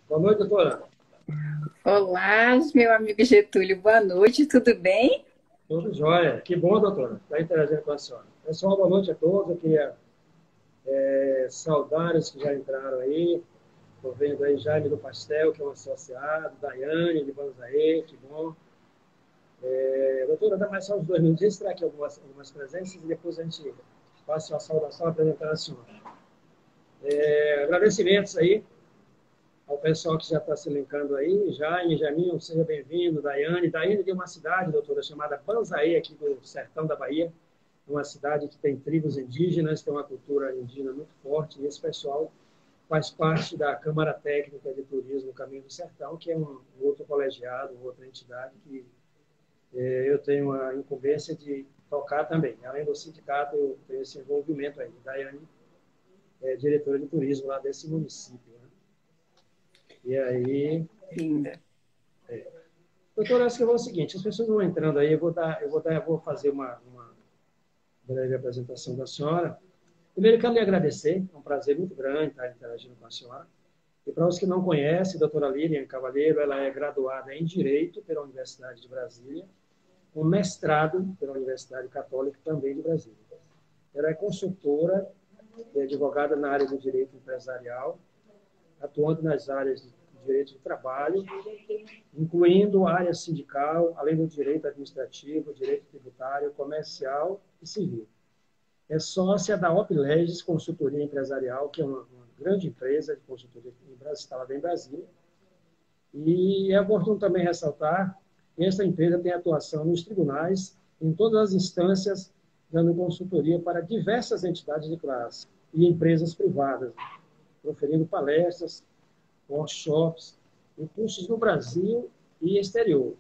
Boa noite, doutora. Olá, meu amigo Getúlio, boa noite, tudo bem? Tudo jóia. Que bom, doutora, estar interagindo com a senhora. Pessoal, boa noite a todos. Eu queria saudar os que já entraram aí. Estou vendo aí Jaime do Pastel, que é um associado, Daiane de Banzaê, que bom. Doutora, dá mais só uns 2 minutos. Registrar aqui algumas presenças e depois a gente passa a saudação e apresentar a senhora. Agradecimentos aí ao pessoal que já está se linkando aí. Jaime, Jaminho, seja bem-vindo. Daiane. Daiane de uma cidade, doutora, chamada Banzaê, aqui do sertão da Bahia. Uma cidade que tem tribos indígenas, tem uma cultura indígena muito forte, e esse pessoal faz parte da Câmara Técnica de Turismo Caminho do Sertão, que é um outro colegiado, outra entidade que eu tenho a incumbência de tocar também. Além do sindicato, eu tenho esse envolvimento aí. Daiane é diretora de turismo lá desse município. Né? E aí, Linda. doutora, acho que eu vou o seguinte, as pessoas vão entrando aí, eu vou fazer uma breve apresentação da senhora. Primeiro, quero lhe agradecer, é um prazer muito grande estar interagindo com a senhora. E para os que não conhecem, a doutora Lilian Cavalheiro, ela é graduada em Direito pela Universidade de Brasília, com mestrado pela Universidade Católica também de Brasília. Ela é consultora e advogada na área do direito empresarial, atuando nas áreas de direito do trabalho, incluindo a área sindical, além do direito administrativo, direito tributário, comercial e civil. É sócia da Oplegis Consultoria Empresarial, que é uma grande empresa de consultoria instalada em Brasília. E é oportuno também ressaltar que essa empresa tem atuação nos tribunais, em todas as instâncias, dando consultoria para diversas entidades de classe e empresas privadas, proferindo palestras, workshops e cursos no Brasil e exterior.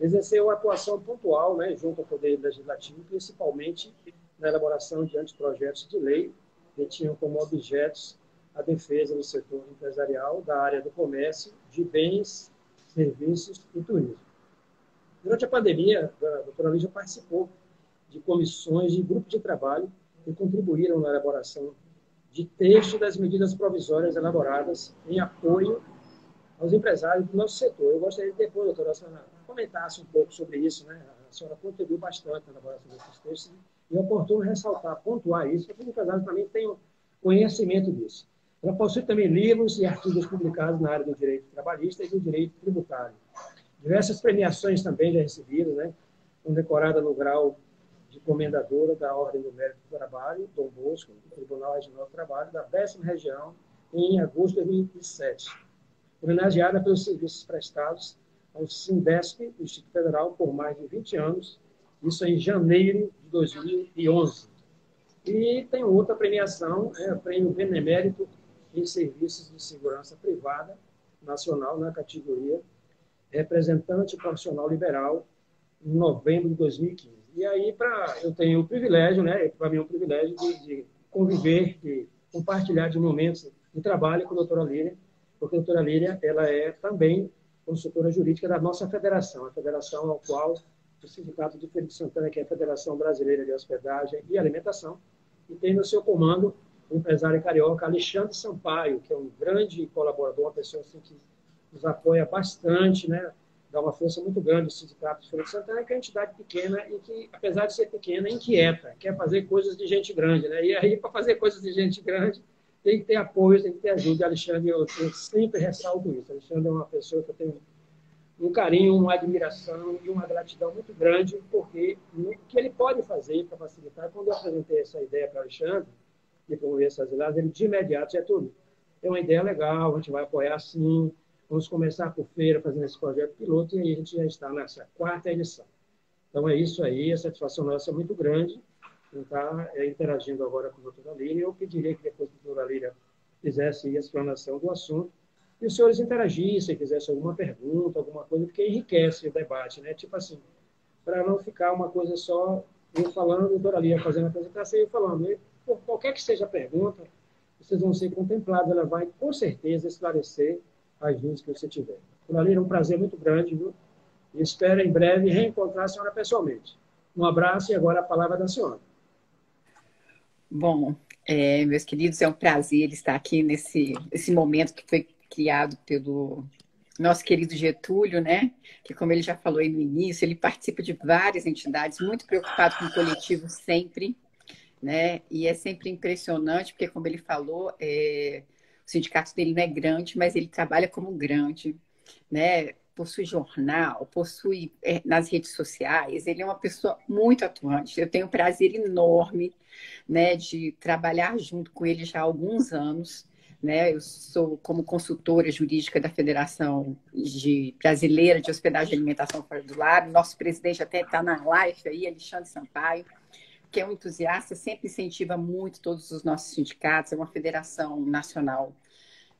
Exerceu atuação pontual, né, junto ao Poder Legislativo, principalmente na elaboração de anteprojetos de lei que tinham como objetos a defesa do setor empresarial, da área do comércio, de bens, serviços e turismo. Durante a pandemia, a doutora Lígia participou de comissões de grupos de trabalho que contribuíram na elaboração de texto das medidas provisórias elaboradas em apoio aos empresários do nosso setor. Eu gostaria de depois, doutora, a senhora comentasse um pouco sobre isso, né? A senhora contribuiu bastante na elaboração desses textos e é oportuno ressaltar, pontuar isso, para que os empresários também tenham conhecimento disso. Ela possui também livros e artigos publicados na área do direito trabalhista e do direito tributário. Diversas premiações também já recebidas, né? Condecorada no grau de comendadora da Ordem do Mérito do Trabalho, Dom Bosco, do Tribunal Regional do Trabalho, da 10ª Região, em agosto de 2007. Homenageada pelos serviços prestados ao Sindesp, Instituto Federal, por mais de 20 anos, isso em janeiro de 2011. E tem outra premiação, o Prêmio Benemérito em Serviços de Segurança Privada Nacional, na categoria Representante Profissional Liberal, em novembro de 2015. E aí, eu tenho o privilégio, né, para mim é um privilégio de conviver, de compartilhar de momentos de trabalho com a doutora Lília, porque a doutora Lília ela é também consultora jurídica da nossa federação, a federação ao qual o Sindicato de Feira de Santana, que é a Federação Brasileira de Hospedagem e Alimentação, e tem no seu comando o empresário carioca Alexandre Sampaio, que é um grande colaborador, uma pessoa assim, que nos apoia bastante, né? Dá uma força muito grande ao Sindicato de Feira de Santana, que é uma entidade pequena e que, apesar de ser pequena, inquieta, quer fazer coisas de gente grande. Né? E aí, para fazer coisas de gente grande, tem que ter apoio, tem que ter ajuda. Alexandre, eu sempre ressalto isso. Alexandre é uma pessoa que eu tenho um carinho, uma admiração e uma gratidão muito grande, porque o que ele pode fazer para facilitar, quando eu apresentei essa ideia para o Alexandre, de promover essas vilagens, ele de imediato já tudo. É uma ideia legal, a gente vai apoiar sim, vamos começar por feira, fazendo esse projeto piloto, e aí a gente já está nessa 4ª edição. Então é isso aí, a satisfação nossa é muito grande em estar interagindo agora com a doutora Lília. Eu pediria que depois que a doutora Lília fizesse a explanação do assunto, e os senhores interagissem, fizessem alguma pergunta, alguma coisa, porque enriquece o debate, né? Tipo assim, para não ficar uma coisa só eu falando, a doutora Lília fazendo a apresentação e eu falando. E, por qualquer que seja a pergunta, vocês vão ser contemplados, ela vai, com certeza, esclarecer as dúvidas que você tiver. Doutora Lília, é um prazer muito grande, viu? E espero em breve reencontrar a senhora pessoalmente. Um abraço e agora a palavra da senhora. Bom, Meus queridos, é um prazer estar aqui nesse momento que foi criado pelo nosso querido Getúlio, né? Que, como ele já falou aí no início, ele participa de várias entidades, muito preocupado com o coletivo sempre, né? E é sempre impressionante, porque, como ele falou, o sindicato dele não é grande, mas ele trabalha como grande, né? Possui jornal, possui nas redes sociais, ele é uma pessoa muito atuante. Eu tenho um prazer enorme, né, de trabalhar junto com ele já há alguns anos. Né? Eu sou como consultora jurídica da Federação Brasileira de Hospedagem e Alimentação Fora do Lar. Nosso presidente até está na live aí, Alexandre Sampaio, que é um entusiasta, sempre incentiva muito todos os nossos sindicatos. É uma federação nacional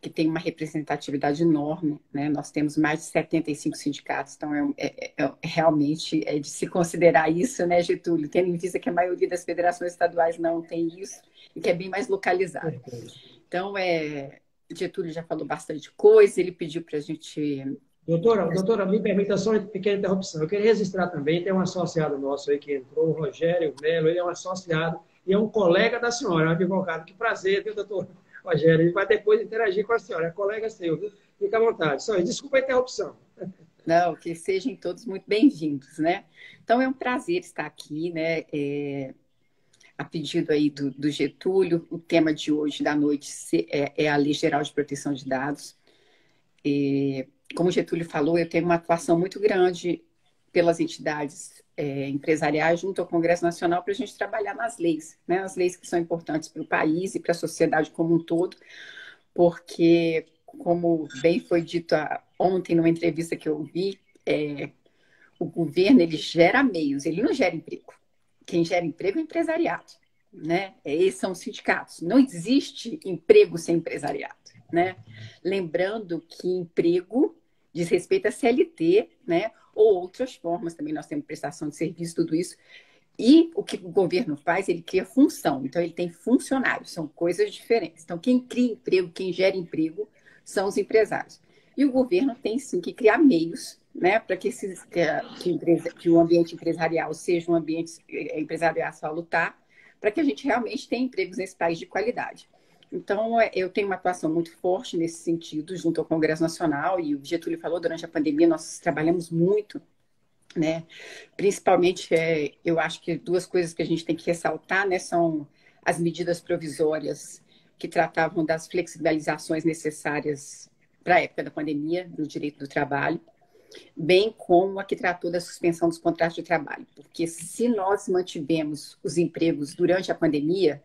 que tem uma representatividade enorme, né? Nós temos mais de 75 sindicatos, então realmente é de se considerar isso, né, Getúlio? Tendo em vista que a maioria das federações estaduais não tem isso e que é bem mais localizado. Então, Getúlio já falou bastante coisa, ele pediu para a gente... Doutora, me permita só uma pequena interrupção. Eu queria registrar também, tem um associado nosso aí que entrou, o Rogério Melo, ele é um associado e é um colega da senhora, um advogado. Que prazer, viu, doutor Rogério? Ele vai depois interagir com a senhora, é colega seu, viu? Fica à vontade. Só, desculpa a interrupção. Não, que sejam todos muito bem-vindos, né? Então, é um prazer estar aqui, né? A pedido aí do Getúlio, o tema de hoje da noite é a Lei Geral de Proteção de Dados. Como o Getúlio falou, eu tenho uma atuação muito grande pelas entidades empresariais junto ao Congresso Nacional para a gente trabalhar nas leis, né? As leis que são importantes para o país e para a sociedade como um todo, porque, como bem foi dito ontem numa entrevista que eu vi, o governo ele gera meios, ele não gera emprego. Quem gera emprego é o empresariado, né? Esses são os sindicatos. Não existe emprego sem empresariado, né? Lembrando que emprego diz respeito a CLT, né? Ou outras formas também, nós temos prestação de serviço, tudo isso. E o que o governo faz, ele cria função. Então, ele tem funcionários, são coisas diferentes. Então, quem cria emprego, quem gera emprego, são os empresários. E o governo tem, sim, que criar meios, né, para que o ambiente empresarial seja um ambiente empresarial salutar, para que a gente realmente tenha empregos nesse país de qualidade. Então, eu tenho uma atuação muito forte nesse sentido, junto ao Congresso Nacional, e o Getúlio falou, durante a pandemia nós trabalhamos muito, né? Principalmente, eu acho que duas coisas que a gente tem que ressaltar, né, são as medidas provisórias que tratavam das flexibilizações necessárias para a época da pandemia, do direito do trabalho, bem como a que tratou da suspensão dos contratos de trabalho. Porque se nós mantivemos os empregos durante a pandemia,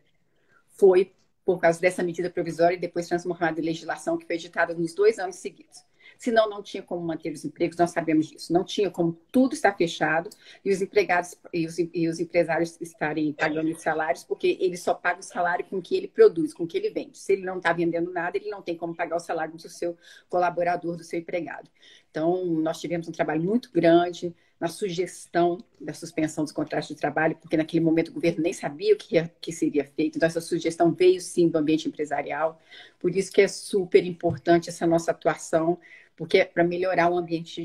foi por causa dessa medida provisória e depois transformada em legislação que foi editada nos 2 anos seguidos. Senão, não tinha como manter os empregos, nós sabemos disso. Não tinha como tudo estar fechado e os empregados e os empresários estarem pagando os salários, porque ele só paga o salário com o que ele produz, com o que ele vende. Se ele não está vendendo nada, ele não tem como pagar o salário do seu colaborador, do seu empregado. Então, nós tivemos um trabalho muito grande na sugestão da suspensão dos contratos de trabalho, porque naquele momento o governo nem sabia o que seria feito. Então, essa sugestão veio, sim, do ambiente empresarial. Por isso que é super importante essa nossa atuação, porque é para melhorar o ambiente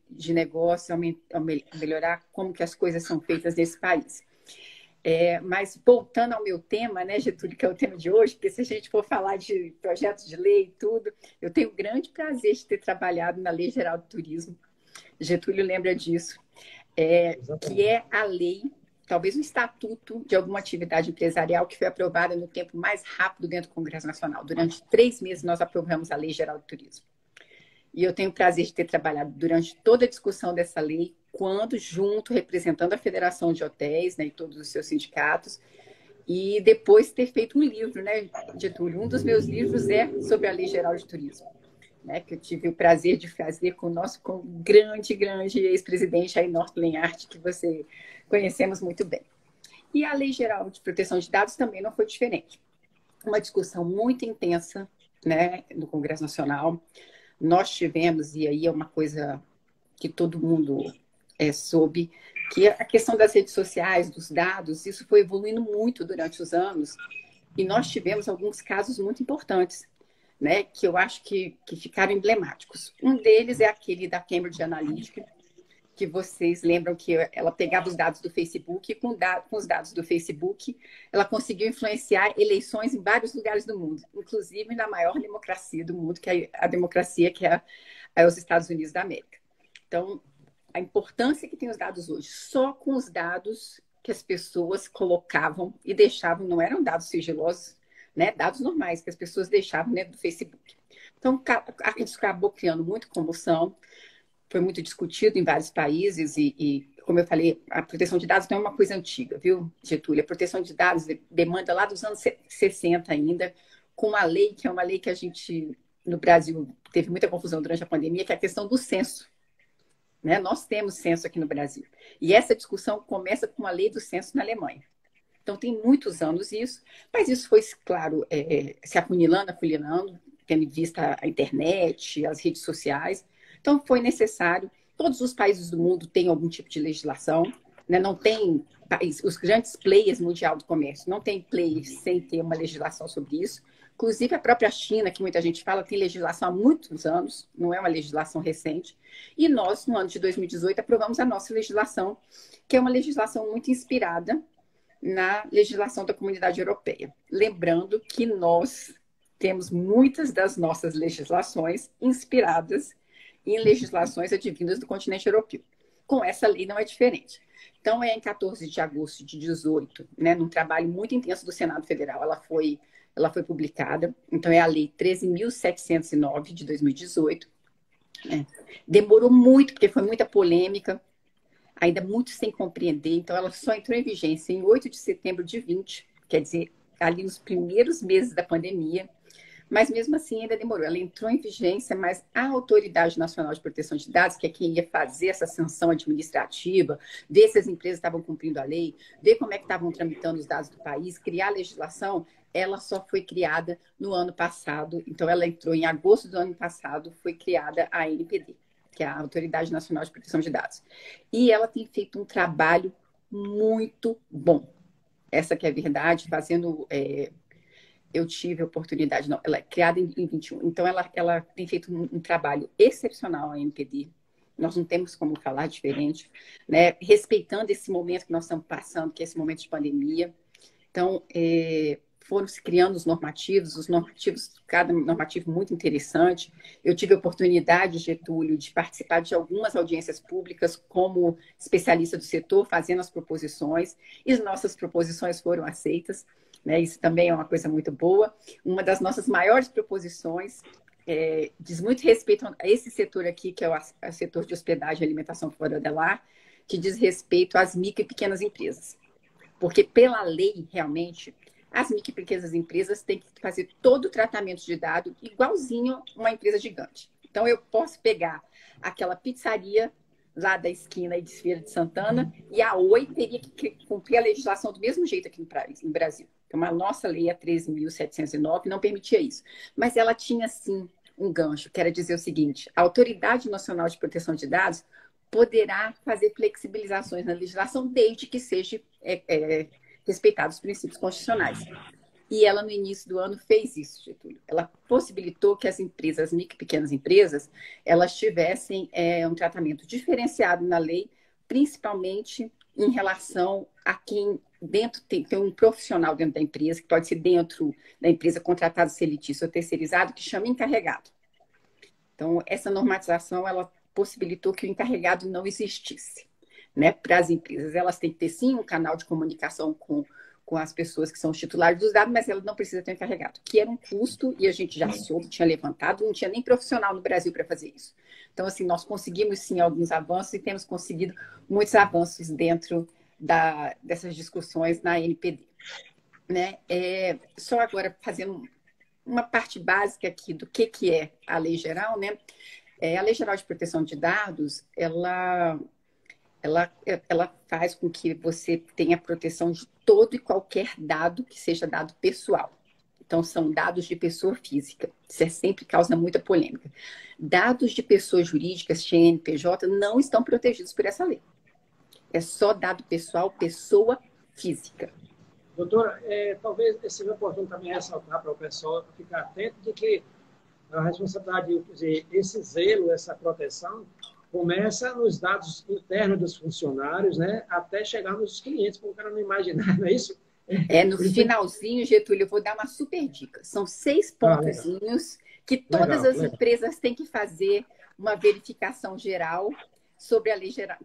de negócio, melhorar como que as coisas são feitas nesse país. Mas voltando ao meu tema, né, Getúlio, que é o tema de hoje, porque se a gente for falar de projetos de lei e tudo, eu tenho o grande prazer de ter trabalhado na Lei Geral do Turismo. Getúlio lembra disso, que é a lei, talvez um estatuto de alguma atividade empresarial que foi aprovada no tempo mais rápido dentro do Congresso Nacional. Durante 3 meses nós aprovamos a Lei Geral do Turismo. E eu tenho o prazer de ter trabalhado durante toda a discussão dessa lei, representando a Federação de Hotéis, né, e todos os seus sindicatos, e depois ter feito um livro, né, Getúlio? Um dos meus livros é sobre a Lei Geral de Turismo, né, que eu tive o prazer de fazer com o nosso grande ex-presidente Ainor Lenhart, que você conhecemos muito bem. E a Lei Geral de Proteção de Dados também não foi diferente. Uma discussão muito intensa, né, no Congresso Nacional. Nós tivemos, e aí é uma coisa que todo mundo soube, que a questão das redes sociais, dos dados, isso foi evoluindo muito durante os anos, e nós tivemos alguns casos muito importantes, né, que eu acho que ficaram emblemáticos. Um deles é aquele da Cambridge Analytica, que vocês lembram que ela pegava os dados do Facebook e com os dados do Facebook ela conseguiu influenciar eleições em vários lugares do mundo, inclusive na maior democracia do mundo, que é a democracia que é os Estados Unidos da América. Então, a importância que tem os dados hoje, só com os dados que as pessoas colocavam e deixavam, não eram dados sigilosos, né? Dados normais que as pessoas deixavam dentro do Facebook. Então, isso acabou criando muita comoção, foi muito discutido em vários países como eu falei, a proteção de dados não é uma coisa antiga, viu, Getúlio? A proteção de dados demanda lá dos anos 60 ainda, com uma lei, que é uma lei que a gente, no Brasil, teve muita confusão durante a pandemia, que é a questão do censo. Né? Nós temos censo aqui no Brasil. E essa discussão começa com a lei do censo na Alemanha. Então, tem muitos anos isso, mas isso foi, claro, se afunilando, tendo em vista a internet, as redes sociais. Então, foi necessário. Todos os países do mundo têm algum tipo de legislação, né? Não tem os grandes players mundial do comércio, não tem player sem ter uma legislação sobre isso. Inclusive, a própria China, que muita gente fala, tem legislação há muitos anos, não é uma legislação recente. E nós, no ano de 2018, aprovamos a nossa legislação, que é uma legislação muito inspirada na legislação da Comunidade Europeia. Lembrando que nós temos muitas das nossas legislações inspiradas em legislações advindas do continente europeu. Com essa lei não é diferente. Então, em 14 de agosto de 2018, né, num trabalho muito intenso do Senado Federal, ela foi publicada. Então, é a Lei 13.709 de 2018. Né? Demorou muito, porque foi muita polêmica, ainda muito sem compreender. Então, ela só entrou em vigência em 8 de setembro de 20, quer dizer, ali nos primeiros meses da pandemia. Mas, mesmo assim, ainda demorou. Ela entrou em vigência, mas a Autoridade Nacional de Proteção de Dados, que é quem ia fazer essa sanção administrativa, ver se as empresas estavam cumprindo a lei, ver como é que estavam tramitando os dados do país, criar a legislação, ela só foi criada no ano passado. Então, ela entrou em agosto do ano passado, foi criada a ANPD, que é a Autoridade Nacional de Proteção de Dados. E ela tem feito um trabalho muito bom. Essa que é a verdade, fazendo... eu tive a oportunidade, não, ela é criada em 21, então ela tem feito um trabalho excepcional, a NPD, nós não temos como falar diferente, né? Respeitando esse momento que nós estamos passando, que é esse momento de pandemia. Então, foram se criando os normativos, cada normativo muito interessante. Eu tive a oportunidade, Getúlio, de participar de algumas audiências públicas como especialista do setor, fazendo as proposições, e as nossas proposições foram aceitas. Né? Isso também é uma coisa muito boa. Uma das nossas maiores proposições diz muito respeito a esse setor aqui, que é o setor de hospedagem e alimentação fora da lar, que diz respeito às micro e pequenas empresas. Porque, pela lei, realmente, as micro e pequenas empresas têm que fazer todo o tratamento de dado igualzinho uma empresa gigante. Então, eu posso pegar aquela pizzaria lá da esquina de Feira de Santana, e a Oi teria que cumprir a legislação do mesmo jeito aqui no Brasil. Então, a nossa lei, a 13.709, não permitia isso. Mas ela tinha, sim, um gancho, que era dizer o seguinte: a Autoridade Nacional de Proteção de Dados poderá fazer flexibilizações na legislação desde que seja respeitados os princípios constitucionais. E ela, no início do ano, fez isso, Getúlio. Ela possibilitou que as empresas, as micro e pequenas empresas, elas tivessem um tratamento diferenciado na lei, principalmente em relação a quem dentro tem um profissional dentro da empresa, que pode ser dentro da empresa contratado, seletício ou terceirizado, que chama encarregado. Então, essa normatização, ela possibilitou que o encarregado não existisse, né? Para as empresas, elas têm que ter, sim, um canal de comunicação com as pessoas que são os titulares dos dados, mas ela não precisa ter um encarregado, que era um custo, e a gente já soube, tinha levantado, não tinha nem profissional no Brasil para fazer isso. Então, assim, nós conseguimos, sim, alguns avanços e temos conseguido muitos avanços dentro dessas discussões na NPD. Né? Só agora, fazendo uma parte básica aqui do que é a Lei Geral, né? A Lei Geral de Proteção de Dados, ela faz com que você tenha proteção de todo e qualquer dado que seja dado pessoal. Então, são dados de pessoa física. Isso sempre causa muita polêmica. Dados de pessoas jurídicas, CNPJ, não estão protegidos por essa lei. É só dado pessoal, pessoa física. Doutora, talvez seja importante também ressaltar para o pessoal ficar atento de que a responsabilidade, quer dizer, esse zelo, essa proteção, Começa nos dados internos dos funcionários, né, até chegar nos clientes, para o cara não imaginar, não é isso? No finalzinho, Getúlio, eu vou dar uma super dica. São 6 Legal, pontozinhos que todas legal, as legal. empresas têm que fazer uma verificação geral sobre a lei geral,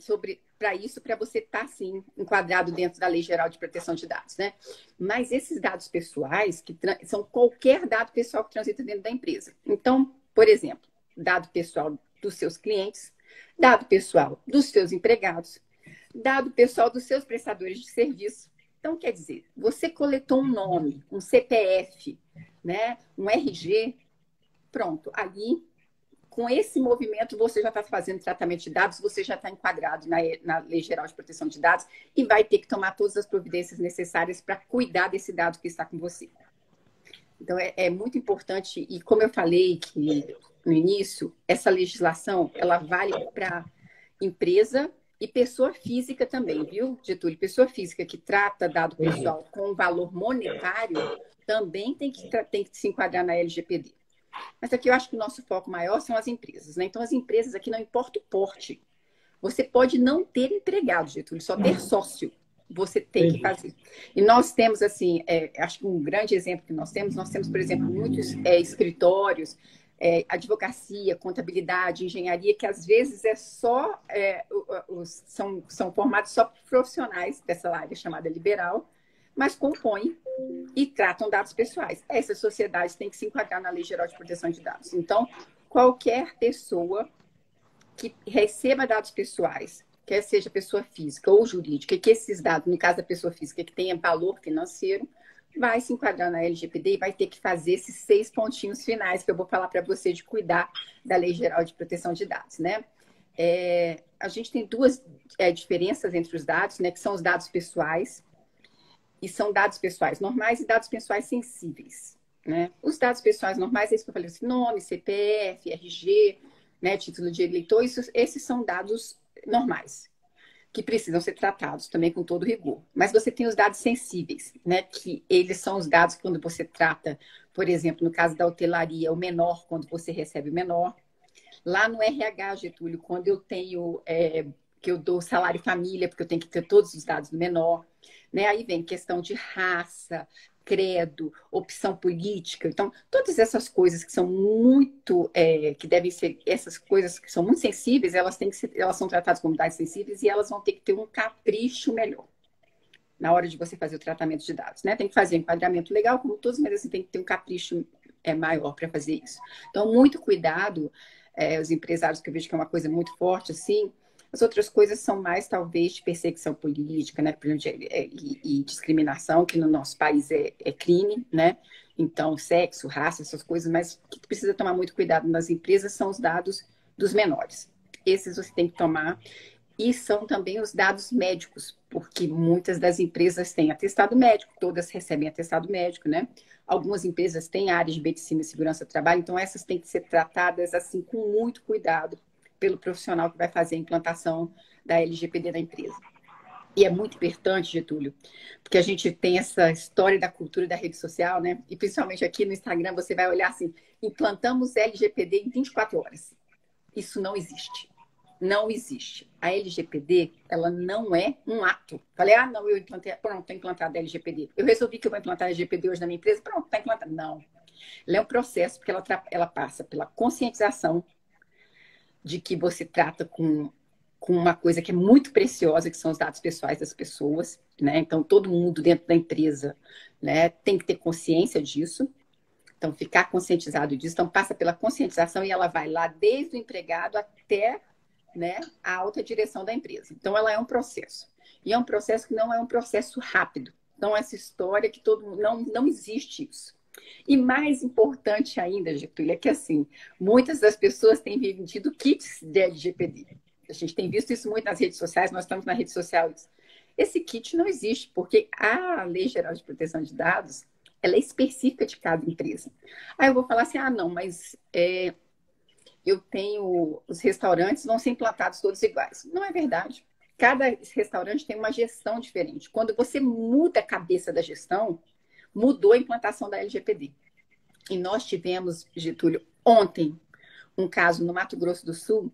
para isso, para você estar, sim, enquadrado dentro da Lei Geral de Proteção de Dados, né? Mas esses dados pessoais, que são qualquer dado pessoal que transita dentro da empresa. Então, por exemplo, dado pessoal dos seus clientes, dado pessoal dos seus empregados, dado pessoal dos seus prestadores de serviço. Então, quer dizer, você coletou um nome, um CPF, né, um RG, pronto, ali, com esse movimento, você já está fazendo tratamento de dados, você já está enquadrado na Lei Geral de Proteção de Dados e vai ter que tomar todas as providências necessárias para cuidar desse dado que está com você. Então, é muito importante, e como eu falei que no início, essa legislação, ela vale para empresa e pessoa física também, viu, Getúlio? Pessoa física que trata dado pessoal com valor monetário também tem que se enquadrar na LGPD. Mas aqui eu acho que o nosso foco maior são as empresas, né? Então, as empresas aqui não importa o porte. Você pode não ter empregado, Getúlio, só ter sócio. Você tem que Entendi. fazer. E nós temos, assim, acho que um grande exemplo que nós temos, por exemplo, muitos escritórios, advocacia, contabilidade, engenharia, que às vezes são formados só por profissionais dessa área chamada liberal, mas compõem e tratam dados pessoais. Essas sociedades têm que se enquadrar na Lei Geral de Proteção de Dados. Então, qualquer pessoa que receba dados pessoais, quer seja pessoa física ou jurídica, que esses dados, no caso da pessoa física, que tenha valor financeiro, vai se enquadrar na LGPD e vai ter que fazer esses 6 pontinhos finais que eu vou falar para você de cuidar da Lei Geral de Proteção de Dados, né? A gente tem duas diferenças entre os dados, né? Que são os dados pessoais, e são dados pessoais normais e dados pessoais sensíveis, né? Os dados pessoais normais, é isso que eu falei, assim, nome, CPF, RG, né, título de eleitor, esses são dados normais, que precisam ser tratados também com todo rigor. Mas você tem os dados sensíveis, né, que eles são os dados quando você trata, por exemplo, no caso da hotelaria, o menor, quando você recebe o menor. Lá no RH, Getúlio, quando eu tenho, que eu dou salário e família, porque eu tenho que ter todos os dados do menor, né? Aí vem questão de raça, credo, opção política. Então, todas essas coisas que são muito, que devem ser, essas coisas que são muito sensíveis, elas são tratadas como dados sensíveis e elas vão ter que ter um capricho melhor na hora de você fazer o tratamento de dados, né? Tem que fazer um enquadramento legal, como todos, mas assim, tem que ter um capricho maior para fazer isso. Então, muito cuidado, os empresários, que eu vejo que é uma coisa muito forte, assim. As outras coisas são mais, talvez, de perseguição política, né? E discriminação, que no nosso país é crime, né? Então, sexo, raça, essas coisas, mas o que precisa tomar muito cuidado nas empresas são os dados dos menores. Esses você tem que tomar. E são também os dados médicos, porque muitas das empresas têm atestado médico, todas recebem atestado médico, né? Algumas empresas têm áreas de medicina e segurança do trabalho, então essas têm que ser tratadas assim com muito cuidado pelo profissional que vai fazer a implantação da LGPD da empresa. E é muito importante, Getúlio, porque a gente tem essa história da cultura da rede social, né? E principalmente aqui no Instagram, você vai olhar assim, implantamos LGPD em 24 horas. Isso não existe. Não existe. A LGPD, ela não é um ato. Falei, não, eu implantei, pronto, está implantada a LGPD. Eu resolvi que eu vou implantar a LGPD hoje na minha empresa, pronto, está implantada. Não. Ela é um processo, porque ela passa pela conscientização de que você trata com uma coisa que é muito preciosa, que são os dados pessoais das pessoas, né? Então, todo mundo dentro da empresa, né, tem que ter consciência disso. Então, ficar conscientizado disso. Então, passa pela conscientização e ela vai lá desde o empregado até, né, a alta direção da empresa. Então, ela é um processo. E é um processo que não é um processo rápido. Então, essa história que todo mundo... Não existe isso. E mais importante ainda, Getúlio, é que, assim, muitas das pessoas têm vendido kits de LGPD. A gente tem visto isso muito nas redes sociais, nós estamos na rede social. Esse kit não existe, porque a Lei Geral de Proteção de Dados, ela é específica de cada empresa. Aí eu vou falar assim, não, mas eu tenho... Os restaurantes vão ser implantados todos iguais. Não é verdade. Cada restaurante tem uma gestão diferente. Quando você muda a cabeça da gestão, mudou a implantação da LGPD. E nós tivemos, Getúlio, ontem, um caso no Mato Grosso do Sul,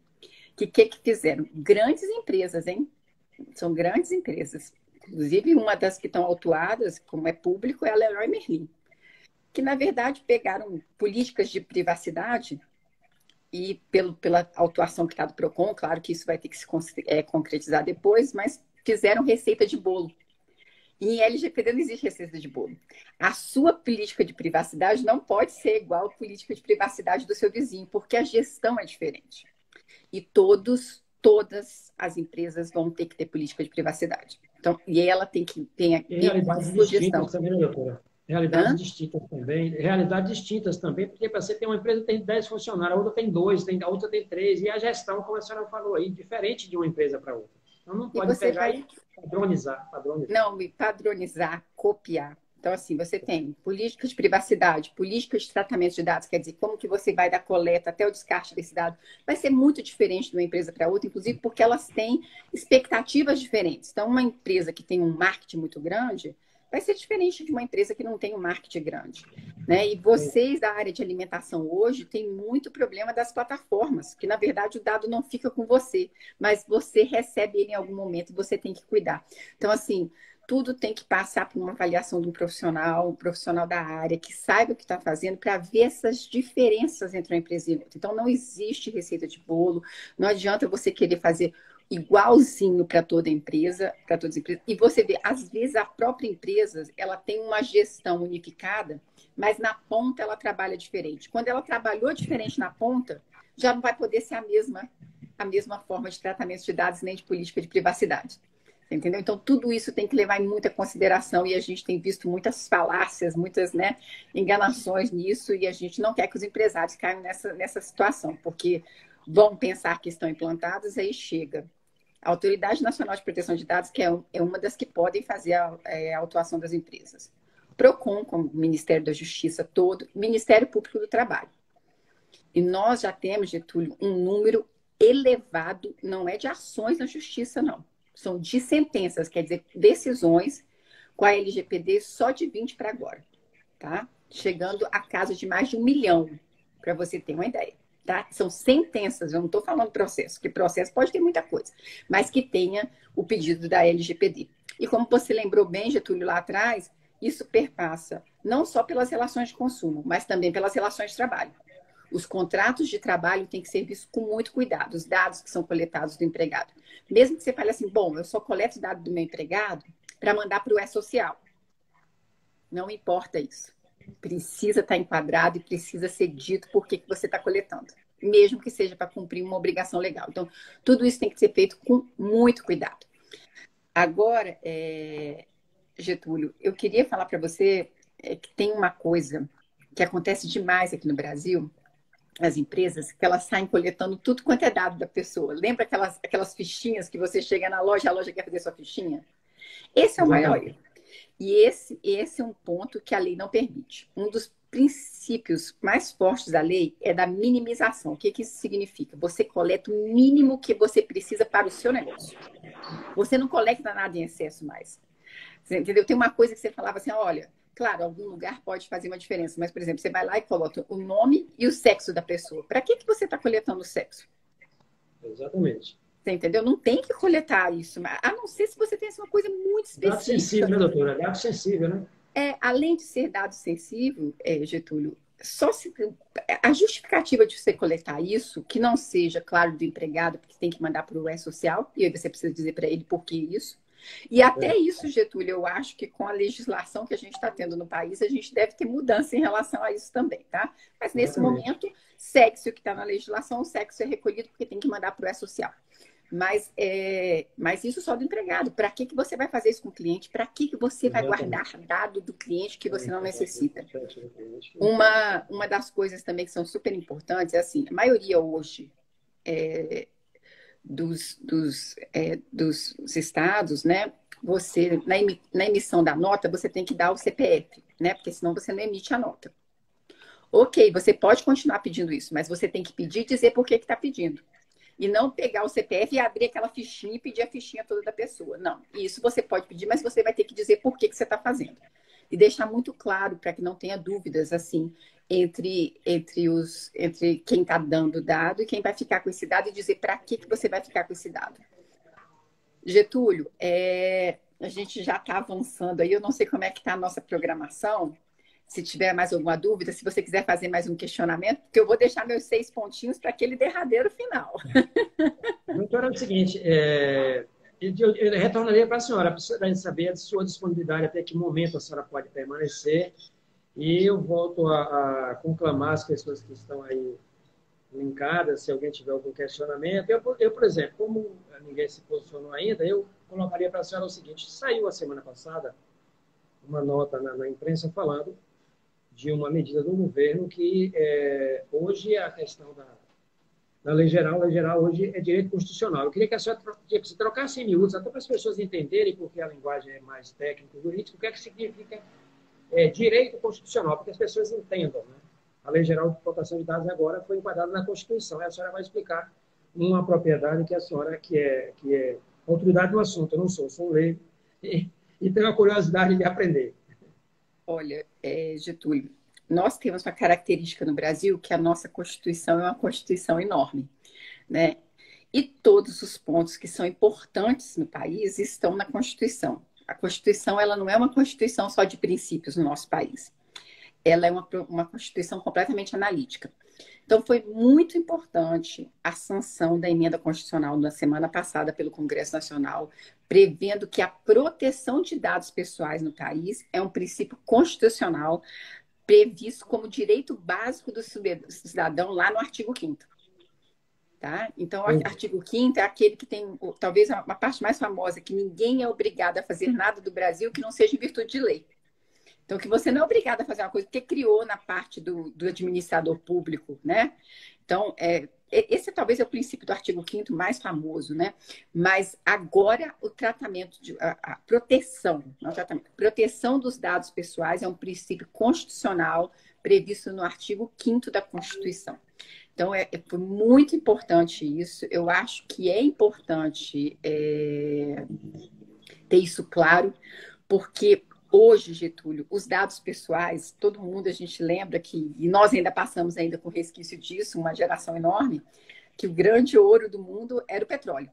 que fizeram? Grandes empresas, hein? São grandes empresas. Inclusive, uma das que estão autuadas, como é público, é a Leroy Merlin, que, na verdade, pegaram políticas de privacidade e pela autuação que está do PROCON, claro que isso vai ter que se concretizar depois, mas fizeram receita de bolo. E em LGPD não existe receita de bolo. A sua política de privacidade não pode ser igual à política de privacidade do seu vizinho, porque a gestão é diferente. E todas as empresas vão ter que ter política de privacidade. Então, e ela tem que ter realidades a sua gestão. distintas também, né, doutora? Realidades distintas também, porque para você ter uma empresa tem 10 funcionários, a outra tem 2, a outra tem 3, e a gestão, como a senhora falou aí, diferente de uma empresa para outra. Então não pode pegar e padronizar. Não, padronizar, copiar. Então, assim, você tem política de privacidade, política de tratamento de dados, quer dizer, como que você vai da coleta até o descarte desse dado, vai ser muito diferente de uma empresa para outra, inclusive porque elas têm expectativas diferentes. Então, uma empresa que tem um marketing muito grande vai ser diferente de uma empresa que não tem um marketing grande, né? E vocês da área de alimentação hoje têm muito problema das plataformas, que na verdade o dado não fica com você, mas você recebe ele em algum momento e você tem que cuidar. Então, assim, tudo tem que passar por uma avaliação de um profissional da área, que saiba o que está fazendo para ver essas diferenças entre uma empresa e outra. Então, não existe receita de bolo, não adianta você querer fazer igualzinho para toda empresa, para todas as empresas. E você vê, às vezes a própria empresa, ela tem uma gestão unificada, mas na ponta ela trabalha diferente. Quando ela trabalhou diferente na ponta, já não vai poder ser a mesma forma de tratamento de dados nem de política de privacidade. Entendeu? Então, tudo isso tem que levar em muita consideração e a gente tem visto muitas falácias, muitas, né, enganações nisso e a gente não quer que os empresários caiam nessa situação, porque vão pensar que estão implantados e aí chega. A Autoridade Nacional de Proteção de Dados, que é uma das que podem fazer a autuação das empresas. PROCON, como Ministério da Justiça todo, Ministério Público do Trabalho. E nós já temos, Getúlio, um número elevado, não é de ações na justiça, não. São de sentenças, quer dizer, decisões com a LGPD só de 20 para agora, tá? Chegando a casos de mais de 1 milhão, para você ter uma ideia. Tá? São sentenças, eu não estou falando processo, porque processo pode ter muita coisa, mas que tenha o pedido da LGPD. E como você lembrou bem, Getúlio, lá atrás, isso perpassa não só pelas relações de consumo, mas também pelas relações de trabalho. Os contratos de trabalho têm que ser vistos com muito cuidado, os dados que são coletados do empregado. Mesmo que você fale assim, bom, eu só coleto dados do meu empregado para mandar para o E-Social. Não importa isso. Precisa estar enquadrado e precisa ser dito por que você está coletando, mesmo que seja para cumprir uma obrigação legal. Então, tudo isso tem que ser feito com muito cuidado. Agora, Getúlio, eu queria falar para você que tem uma coisa que acontece demais aqui no Brasil, as empresas, que elas saem coletando tudo quanto é dado da pessoa. Lembra aquelas fichinhas que você chega na loja, a loja quer fazer sua fichinha? Esse é o maior erro. E esse é um ponto que a lei não permite. Um dos princípios mais fortes da lei é da minimização. O que isso significa? Você coleta o mínimo que você precisa para o seu negócio. Você não coleta nada em excesso mais. Você entendeu? Tem uma coisa que você falava assim, olha, claro, algum lugar pode fazer uma diferença, mas, por exemplo, você vai lá e coloca o nome e o sexo da pessoa. Para que você está coletando o sexo? Exatamente. Você entendeu? Não tem que coletar isso, a não ser se você tem uma coisa muito específica. Dado sensível, né, doutora? Dado sensível, né? Além de ser dado sensível, Getúlio, só se a justificativa de você coletar isso, que não seja, claro, do empregado, porque tem que mandar para o E-Social, e aí você precisa dizer para ele por que isso. E até isso, Getúlio, eu acho que com a legislação que a gente está tendo no país, a gente deve ter mudança em relação a isso também, tá? Mas nesse momento, segue-se o que está na legislação, o sexo é recolhido porque tem que mandar para o E-Social. Mas isso só do empregado. Para que você vai fazer isso com o cliente? Para que você vai guardar dado do cliente que você não necessita? Uma das coisas também que são super importantes é assim, a maioria hoje dos estados, né? Você, na emissão da nota, você tem que dar o CPF, né? Porque senão você não emite a nota. Ok, você pode continuar pedindo isso, mas você tem que pedir e dizer por que está pedindo. E não pegar o CPF e abrir aquela fichinha e pedir a fichinha toda da pessoa. Não, isso você pode pedir, mas você vai ter que dizer por que você está fazendo. E deixar muito claro para que não tenha dúvidas, assim, entre quem está dando o dado e quem vai ficar com esse dado e dizer para que você vai ficar com esse dado. Getúlio, a gente já está avançando aí, eu não sei como é que está a nossa programação, se tiver mais alguma dúvida, se você quiser fazer mais um questionamento, porque eu vou deixar meus 6 pontinhos para aquele derradeiro final. Doutora, é o seguinte, eu retornaria para a senhora, para saber a sua disponibilidade, até que momento a senhora pode permanecer, e eu volto a conclamar as pessoas que estão aí linkadas, se alguém tiver algum questionamento. Eu, por exemplo, como ninguém se posicionou ainda, eu colocaria para a senhora o seguinte: saiu a semana passada uma nota na imprensa falando de uma medida do governo que hoje a questão da lei geral hoje é direito constitucional. Eu queria que a senhora trocasse em miúdos, até para as pessoas entenderem, porque a linguagem é mais técnica, jurídica, o que é que significa direito constitucional, porque as pessoas entendam, né? A Lei Geral de Proteção de Dados agora foi enquadrada na Constituição. E a senhora vai explicar uma propriedade que a senhora, que é autoridade no assunto. Eu não sou um leigo e tenho a curiosidade de aprender. Olha, Getúlio, nós temos uma característica no Brasil que a nossa Constituição é uma Constituição enorme, né? E todos os pontos que são importantes no país estão na Constituição. A Constituição, ela não é uma Constituição só de princípios no nosso país. Ela é uma Constituição completamente analítica. Então, foi muito importante a sanção da emenda constitucional na semana passada pelo Congresso Nacional, prevendo que a proteção de dados pessoais no país é um princípio constitucional previsto como direito básico do cidadão lá no artigo 5º. Tá? Então, o artigo 5º é aquele que tem, talvez, uma parte mais famosa, que ninguém é obrigado a fazer nada do Brasil que não seja em virtude de lei. Então, que você não é obrigado a fazer uma coisa que criou na parte do administrador público, né? Então, esse talvez é o princípio do artigo 5º mais famoso, né? Mas agora o tratamento, a proteção, não tratamento, proteção dos dados pessoais é um princípio constitucional previsto no artigo 5º da Constituição. Então, foi muito importante isso. Eu acho que é importante ter isso claro, porque hoje, Getúlio, os dados pessoais, todo mundo, a gente lembra que, e nós ainda passamos ainda com resquício disso, uma geração enorme, que o grande ouro do mundo era o petróleo.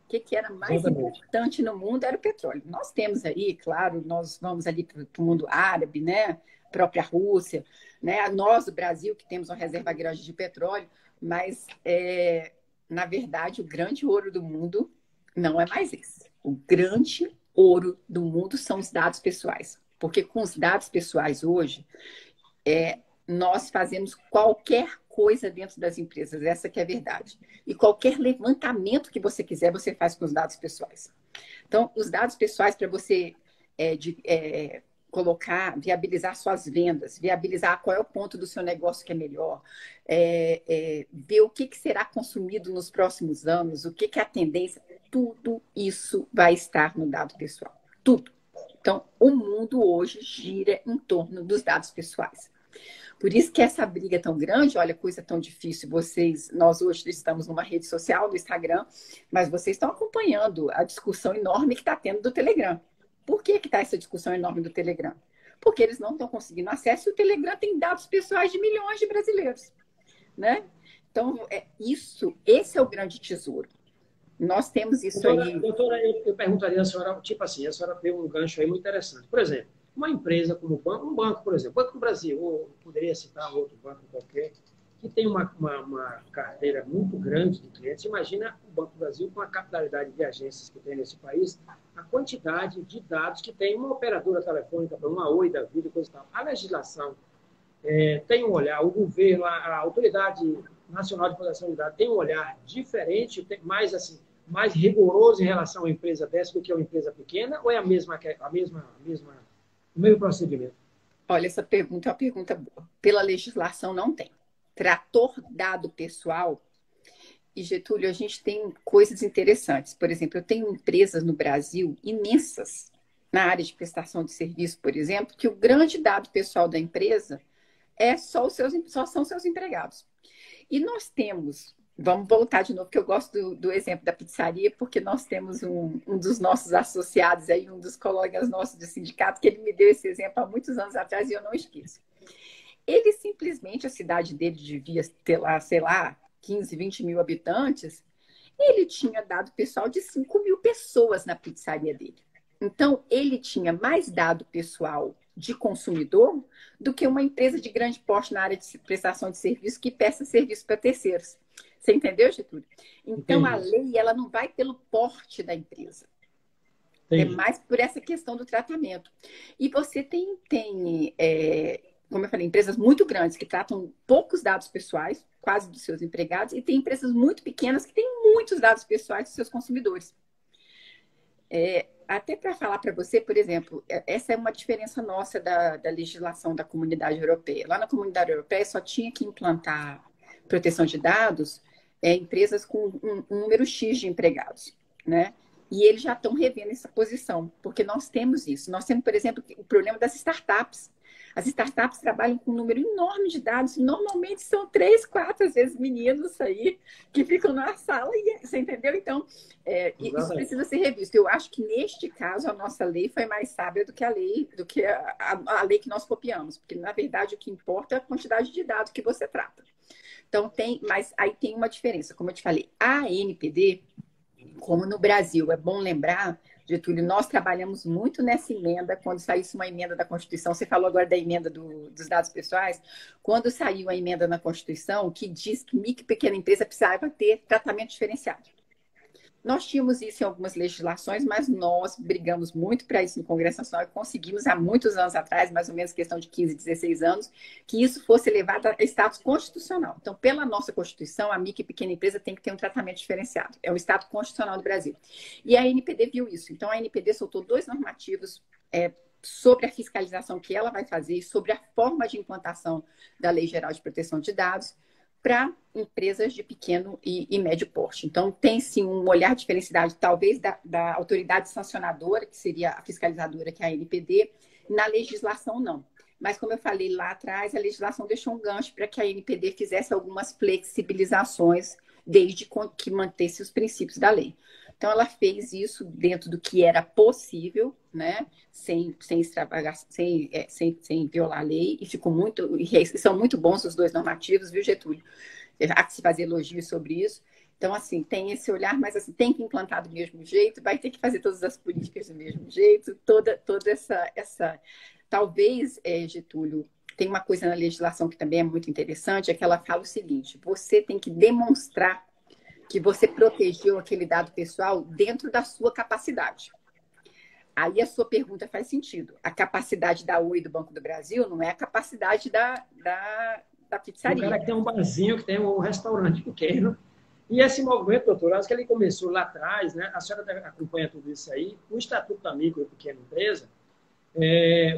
O que era mais importante no mundo era o petróleo. Nós temos aí, claro, nós vamos ali para o mundo árabe, né? A própria Rússia, né? Nós, o Brasil, que temos uma reserva grande de petróleo, mas, na verdade, o grande ouro do mundo não é mais esse. O grande ouro do mundo são os dados pessoais. Porque com os dados pessoais hoje, nós fazemos qualquer coisa dentro das empresas, essa que é a verdade. E qualquer levantamento que você quiser, você faz com os dados pessoais. Então, os dados pessoais para você colocar, viabilizar suas vendas, viabilizar qual é o ponto do seu negócio que é melhor, ver o que será consumido nos próximos anos, o que é a tendência, tudo isso vai estar no dado pessoal. Tudo. Então, o mundo hoje gira em torno dos dados pessoais. Por isso que essa briga é tão grande, olha, coisa tão difícil. Nós hoje estamos numa rede social, no Instagram, mas vocês estão acompanhando a discussão enorme que está tendo do Telegram. Por que está essa discussão enorme do Telegram? Porque eles não estão conseguindo acesso e o Telegram tem dados pessoais de milhões de brasileiros, né? Então, esse é o grande tesouro. Nós temos isso aí. Doutora, eu perguntaria à senhora, tipo assim, a senhora deu um gancho aí muito interessante. Por exemplo, uma empresa como um banco, por exemplo, Banco do Brasil, ou poderia citar outro banco qualquer, que tem uma carteira muito grande de clientes. Imagina o Banco do Brasil, com a capitalidade de agências que tem nesse país, a quantidade de dados que tem uma operadora telefônica, uma Oi da vida, coisa e tal. A legislação tem um olhar, o governo, a Autoridade Nacional de Proteção de Dados tem um olhar diferente, mais rigoroso em relação a uma empresa dessa do que a uma empresa pequena, ou é o mesmo procedimento? Olha, essa pergunta é uma pergunta boa. Pela legislação, não tem. Trator dado pessoal, e Getúlio, a gente tem coisas interessantes. Por exemplo, eu tenho empresas no Brasil imensas, na área de prestação de serviço, por exemplo, que o grande dado pessoal da empresa só são seus empregados. E nós temos, vamos voltar de novo, que eu gosto do exemplo da pizzaria, porque nós temos um dos nossos associados aí, um dos colegas nossos de sindicato, que ele me deu esse exemplo há muitos anos atrás e eu não esqueço. Ele simplesmente, a cidade dele devia ter lá, sei lá, 15, 20 mil habitantes, ele tinha dado pessoal de 5 mil pessoas na pizzaria dele. Então, ele tinha mais dado pessoal de consumidor do que uma empresa de grande porte na área de prestação de serviço que peça serviço para terceiros. Você entendeu, Getúlio? Então, a Entendi. lei ela não vai pelo porte da empresa. É Entendi. mais por essa questão do tratamento. E você tem como eu falei, empresas muito grandes que tratam poucos dados pessoais, quase dos seus empregados, e tem empresas muito pequenas que têm muitos dados pessoais dos seus consumidores. Até para falar para você, por exemplo, essa é uma diferença nossa da legislação da Comunidade Europeia. Lá na Comunidade Europeia só tinha que implantar proteção de dados empresas com um número X de empregados, né? E eles já estão revendo essa posição, porque nós temos isso. Nós temos, por exemplo, o problema das startups. As startups trabalham com um número enorme de dados, normalmente são 3, 4, às vezes meninos aí que ficam na sala, e você entendeu? Então, isso precisa ser revisto. Eu acho que neste caso a nossa lei foi mais sábia do que a lei que nós copiamos, porque na verdade o que importa é a quantidade de dados que você trata. Então, mas aí tem uma diferença. Como eu te falei, a ANPD, como no Brasil, é bom lembrar, Getúlio, nós trabalhamos muito nessa emenda, quando saísse uma emenda da Constituição, você falou agora da emenda dos dados pessoais, quando saiu a emenda na Constituição, que diz que micro e pequena empresa precisava ter tratamento diferenciado. Nós tínhamos isso em algumas legislações, mas nós brigamos muito para isso no Congresso Nacional e conseguimos há muitos anos atrás, mais ou menos questão de 15, 16 anos, que isso fosse levado a status constitucional. Então, pela nossa Constituição, a micro e pequena empresa tem que ter um tratamento diferenciado. É o status constitucional do Brasil. E a ANPD viu isso. Então, a ANPD soltou 2 normativos sobre a fiscalização que ela vai fazer e sobre a forma de implantação da Lei Geral de Proteção de Dados para empresas de pequeno e médio porte. Então, tem sim um olhar de felicidade, talvez, da autoridade sancionadora, que seria a fiscalizadora, que é a ANPD, na legislação não. Mas, como eu falei lá atrás, a legislação deixou um gancho para que a ANPD fizesse algumas flexibilizações, desde que mantesse os princípios da lei. Então, ela fez isso dentro do que era possível, né? Sem extravagar, sem violar a lei, e ficou muito, e são muito bons os 2 normativos, viu, Getúlio? Há que se fazer elogios sobre isso. Então, assim, tem esse olhar, mas assim, tem que implantar do mesmo jeito, vai ter que fazer todas as políticas do mesmo jeito, toda essa... Talvez, Getúlio, tem uma coisa na legislação que também é muito interessante, é que ela fala o seguinte: você tem que demonstrar que você protegeu aquele dado pessoal dentro da sua capacidade. Aí a sua pergunta faz sentido. A capacidade da Oi do Banco do Brasil não é a capacidade da pizzaria. O cara que tem um barzinho, que tem um restaurante pequeno. E esse movimento, doutor, acho que ele começou lá atrás, né? A senhora acompanha tudo isso aí. O Estatuto da Micro e Pequena Empresa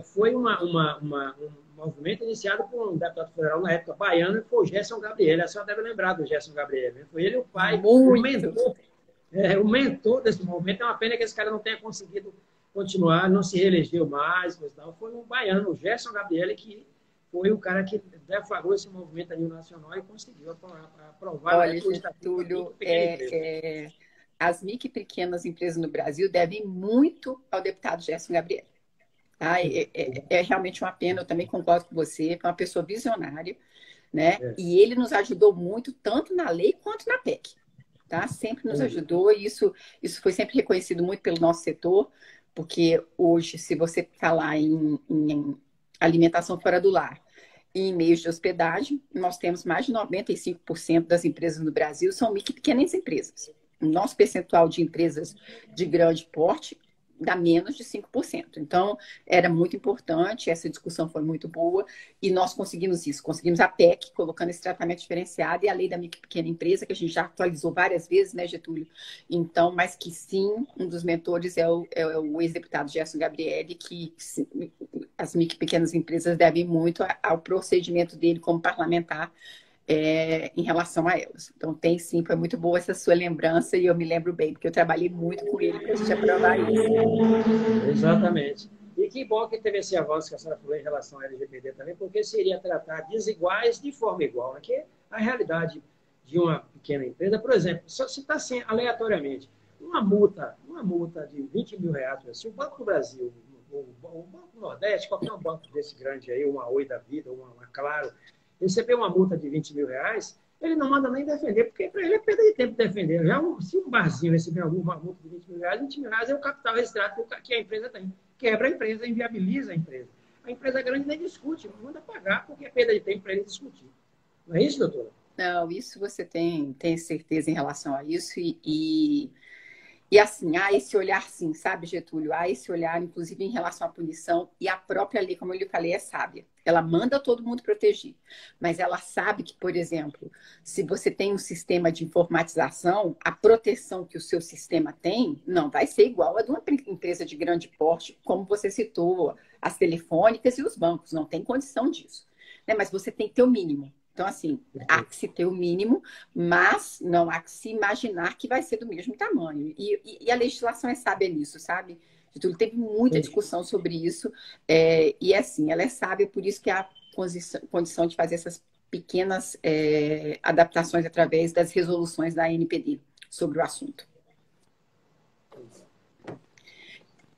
foi um movimento iniciado por um deputado federal na época baiano, que foi o Gerson Gabriel. A senhora deve lembrar do Gerson Gabriel. Né? Foi ele o pai, o mentor desse movimento. É uma pena que esse cara não tenha conseguido continuar, não se reelegeu mais. Foi um baiano, o Gerson Gabriel, que foi o cara que deflagrou esse movimento a nível nacional e conseguiu aprovar. Olha, Getúlio, as micro e pequenas empresas no Brasil devem muito ao deputado Gerson Gabriel. Tá? É realmente uma pena, eu também concordo com você, é uma pessoa visionária, né? E ele nos ajudou muito, tanto na lei quanto na PEC. Tá? Sempre nos ajudou, e isso foi sempre reconhecido muito pelo nosso setor, porque hoje, se você falar em alimentação fora do lar e em meios de hospedagem, nós temos mais de 95% das empresas no Brasil são micro e pequenas empresas. O nosso percentual de empresas de grande porte dá menos de 5%. Então, era muito importante, essa discussão foi muito boa, e nós conseguimos isso. Conseguimos a PEC, colocando esse tratamento diferenciado, e a lei da micro e pequena empresa, que a gente já atualizou várias vezes, né, Getúlio? Então, mas que sim, um dos mentores é o ex-deputado Gerson Gabrielli, que as micro e pequenas empresas devem muito ao procedimento dele como parlamentar, em relação a elas. Então, tem sim, foi muito boa essa sua lembrança, e eu me lembro bem, porque eu trabalhei muito com ele para a gente aprovar isso. Exatamente. E que bom que teve esse avanço que a senhora falou em relação ao LGPD também, porque seria tratar desiguais de forma igual, né? Que a realidade de uma pequena empresa, por exemplo, só se está assim, aleatoriamente, uma multa de 20 mil reais, se o Banco do Brasil, o Banco Nordeste, qualquer um banco desse grande aí, uma Oi da vida, uma Claro, receber uma multa de 20 mil reais, ele não manda nem defender, porque para ele é perda de tempo defender. Já se um barzinho receber alguma multa de 20 mil reais, 20 mil reais é o capital registrado que a empresa tem. Quebra a empresa, inviabiliza a empresa. A empresa grande nem discute, não manda pagar, porque é perda de tempo para ele discutir. Não é isso, doutora? Não, isso você tem certeza em relação a isso e assim, há esse olhar sim, sabe, Getúlio? Há esse olhar, inclusive, em relação à punição, e a própria lei, como eu lhe falei, é sábia. Ela manda todo mundo proteger, mas ela sabe que, por exemplo, se você tem um sistema de informatização, a proteção que o seu sistema tem não vai ser igual a de uma empresa de grande porte, como você citou, as telefônicas e os bancos, não tem condição disso. Né? Mas você tem que ter o mínimo. Então, assim, há que se ter o mínimo, mas não há que se imaginar que vai ser do mesmo tamanho. E a legislação é sábia nisso, sabe? Getúlio, teve muita discussão sobre isso, e assim, ela é sábia, por isso que há condição de fazer essas pequenas adaptações através das resoluções da ANPD sobre o assunto.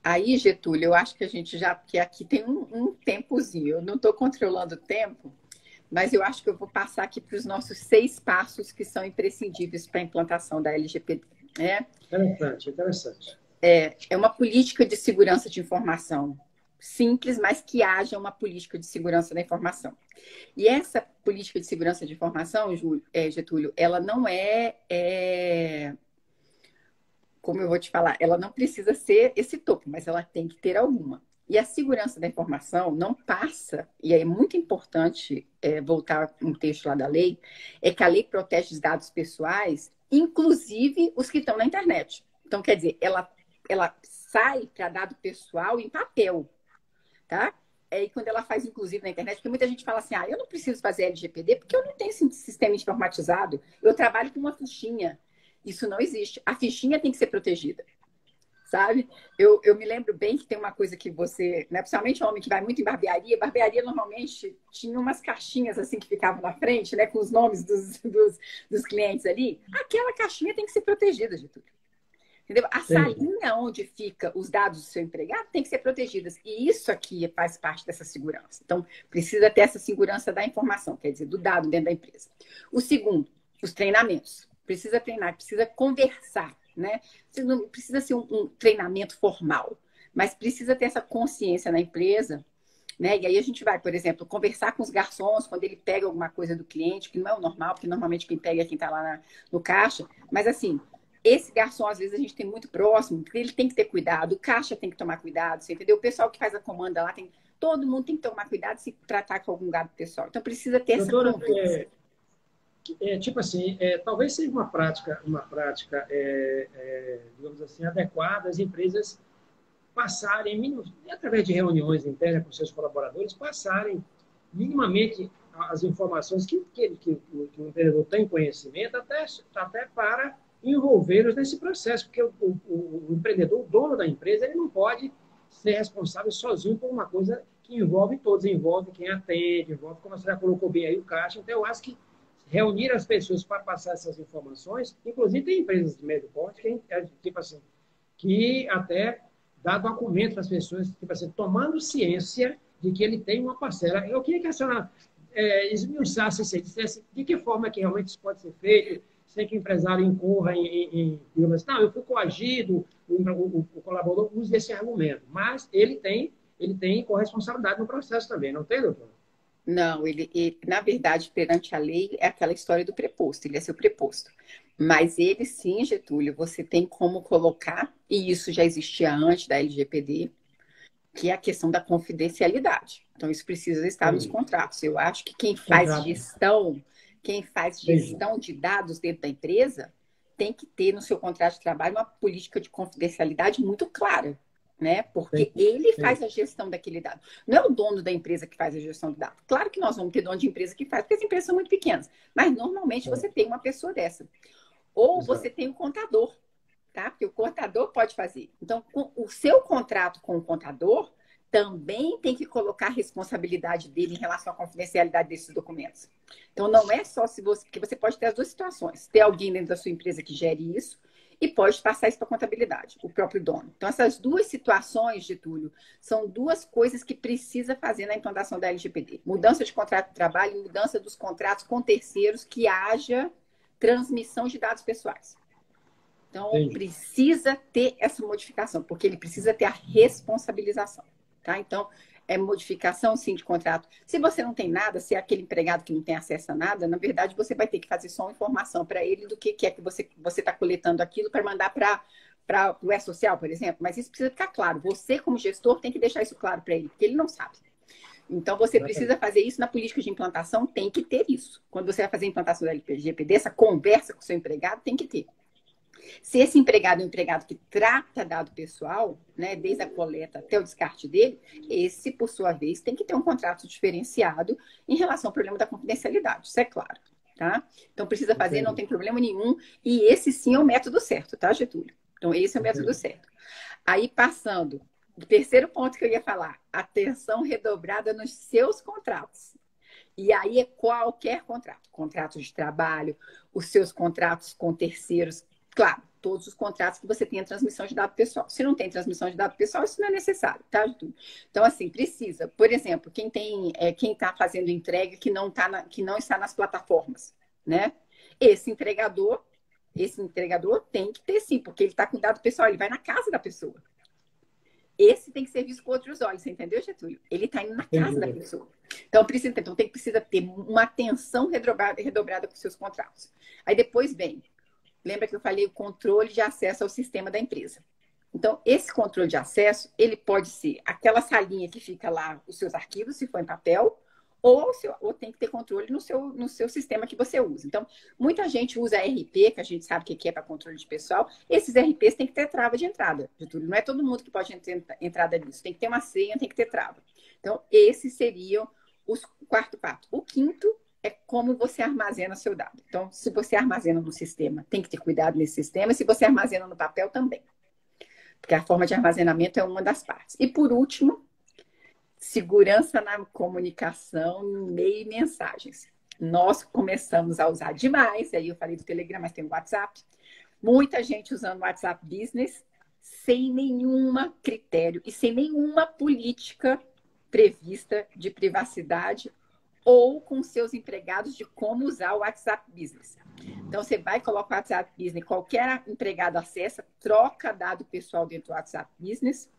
Aí, Getúlio, eu acho que a gente já, porque aqui tem um tempozinho, eu não estou controlando o tempo, mas eu acho que eu vou passar aqui para os nossos 6 passos que são imprescindíveis para a implantação da LGPD. Né? Interessante. É uma política de segurança de informação simples, mas que haja uma política de segurança da informação. E essa política de segurança de informação, Getúlio, ela não como eu vou te falar, ela não precisa ser esse topo, mas ela tem que ter alguma. E a segurança da informação não passa, e é muito importante voltar um texto lá da lei, é que a lei protege os dados pessoais, inclusive os que estão na internet. Então, quer dizer, ela sai para dado pessoal em papel, tá? E quando ela faz, inclusive, na internet, porque muita gente fala assim, eu não preciso fazer LGPD porque eu não tenho sistema informatizado, eu trabalho com uma fichinha. Isso não existe. A fichinha tem que ser protegida. Sabe? Eu me lembro bem que tem uma coisa que você, né, principalmente homem que vai muito em barbearia normalmente tinha umas caixinhas assim que ficavam na frente, né, com os nomes dos clientes ali. Aquela caixinha tem que ser protegida, Getúlio. Entendeu? A salinha onde fica os dados do seu empregado tem que ser protegidas. E isso aqui faz parte dessa segurança. Então, precisa ter essa segurança da informação, quer dizer, do dado dentro da empresa. O segundo, os treinamentos. Precisa treinar, precisa conversar. Né? Não precisa ser um treinamento formal, mas precisa ter essa consciência na empresa, né? E aí a gente vai, por exemplo, conversar com os garçons quando ele pega alguma coisa do cliente, que não é o normal, porque normalmente quem pega é quem está lá no caixa, mas assim, esse garçom, às vezes, a gente tem muito próximo, porque ele tem que ter cuidado, o caixa tem que tomar cuidado, você entendeu? O pessoal que faz a comanda lá, todo mundo tem que tomar cuidado se tratar com algum gado pessoal. Então precisa ter essa conversa. Tipo assim, talvez seja uma prática digamos assim, adequada às empresas passarem, através de reuniões internas com seus colaboradores, passarem minimamente as informações que o empreendedor tem conhecimento, até para envolvê-los nesse processo, porque o empreendedor, o dono da empresa, ele não pode ser responsável sozinho por uma coisa que envolve todos, envolve quem atende, envolve, como você já colocou bem aí, o caixa. Então, eu acho que reunir as pessoas para passar essas informações, inclusive tem empresas de médio porte tipo assim, que até dá documento para as pessoas, tipo assim, tomando ciência de que ele tem uma parcela. Eu queria que a senhora esmiuçasse isso, dissesse de que forma que realmente isso pode ser feito, sem que o empresário incorra digamos assim, não, eu fui coagido, o colaborador usa esse argumento, mas ele tem corresponsabilidade no processo também, não tem, doutor? Não, ele, na verdade, perante a lei, é aquela história do preposto, ele é seu preposto. Mas ele sim, Getúlio, você tem como colocar, e isso já existia antes da LGPD, que é a questão da confidencialidade. Então, isso precisa estar nos contratos. Eu acho que quem faz gestão de dados dentro da empresa tem que ter no seu contrato de trabalho uma política de confidencialidade muito clara. Né? Porque ele faz a gestão daquele dado. Não é o dono da empresa que faz a gestão do dado. Claro que nós vamos ter dono de empresa que faz, porque as empresas são muito pequenas. Mas normalmente você tem uma pessoa dessa. Ou você tem o contador, tá? Porque o contador pode fazer. Então, o seu contrato com o contador também tem que colocar a responsabilidade dele em relação à confidencialidade desses documentos. Então, não é só se você... Porque você pode ter as duas situações. Ter alguém dentro da sua empresa que gere isso e pode passar isso para a contabilidade, o próprio dono. Então, essas duas situações, Getúlio, são duas coisas que precisa fazer na implantação da LGPD. Mudança de contrato de trabalho e mudança dos contratos com terceiros, que haja transmissão de dados pessoais. Então, precisa ter essa modificação, porque ele precisa ter a responsabilização, tá? Então, é modificação, sim, de contrato. Se você não tem nada, se é aquele empregado que não tem acesso a nada, na verdade, você vai ter que fazer só uma informação para ele do que é que você está coletando aquilo para mandar para o E-Social, por exemplo. Mas isso precisa ficar claro. Você, como gestor, tem que deixar isso claro para ele, porque ele não sabe. Então, você precisa fazer isso na política de implantação, tem que ter isso. Quando você vai fazer a implantação da LGPD, essa conversa com o seu empregado tem que ter. Se esse empregado é um empregado que trata dado pessoal, né, desde a coleta até o descarte dele, esse, por sua vez, tem que ter um contrato diferenciado em relação ao problema da confidencialidade, isso é claro, tá? Então, precisa fazer, não tem problema nenhum, e esse sim é o método certo, tá, Getúlio? Então, esse é o método certo. Aí, passando, o terceiro ponto que eu ia falar, atenção redobrada nos seus contratos. E aí é qualquer contrato, contrato de trabalho, os seus contratos com terceiros, claro, todos os contratos que você tenha transmissão de dado pessoal. Se não tem transmissão de dado pessoal, isso não é necessário, tá? Então, assim, precisa. Por exemplo, quem está fazendo entrega que não está nas plataformas, né? Esse entregador tem que ter sim, porque ele está com dado pessoal, ele vai na casa da pessoa. Esse tem que ser visto com outros olhos, você entendeu, Getúlio? Ele está indo na casa da pessoa. Então, precisa ter uma atenção redobrada com os seus contratos. Aí depois vem, lembra que eu falei o controle de acesso ao sistema da empresa. Então, esse controle de acesso, ele pode ser aquela salinha que fica lá os seus arquivos, se for em papel, ou tem que ter controle no seu sistema que você usa. Então, muita gente usa RP, que a gente sabe o que é para controle de pessoal. Esses RPs têm que ter trava de entrada, Getúlio. Não é todo mundo que pode ter entrada nisso. Tem que ter uma senha, tem que ter trava. Então, esses seriam o quarto passo. O quinto é como você armazena seu dado. Então, se você armazena no sistema, tem que ter cuidado nesse sistema. E se você armazena no papel, também. Porque a forma de armazenamento é uma das partes. E, por último, segurança na comunicação, e-mail e mensagens. Nós começamos a usar demais, aí eu falei do Telegram, mas tem o WhatsApp. Muita gente usando o WhatsApp Business sem nenhum critério e sem nenhuma política prevista de privacidade ou com seus empregados de como usar o WhatsApp Business. Então, você vai colocar o WhatsApp Business, qualquer empregado acessa, troca dado pessoal dentro do WhatsApp Business,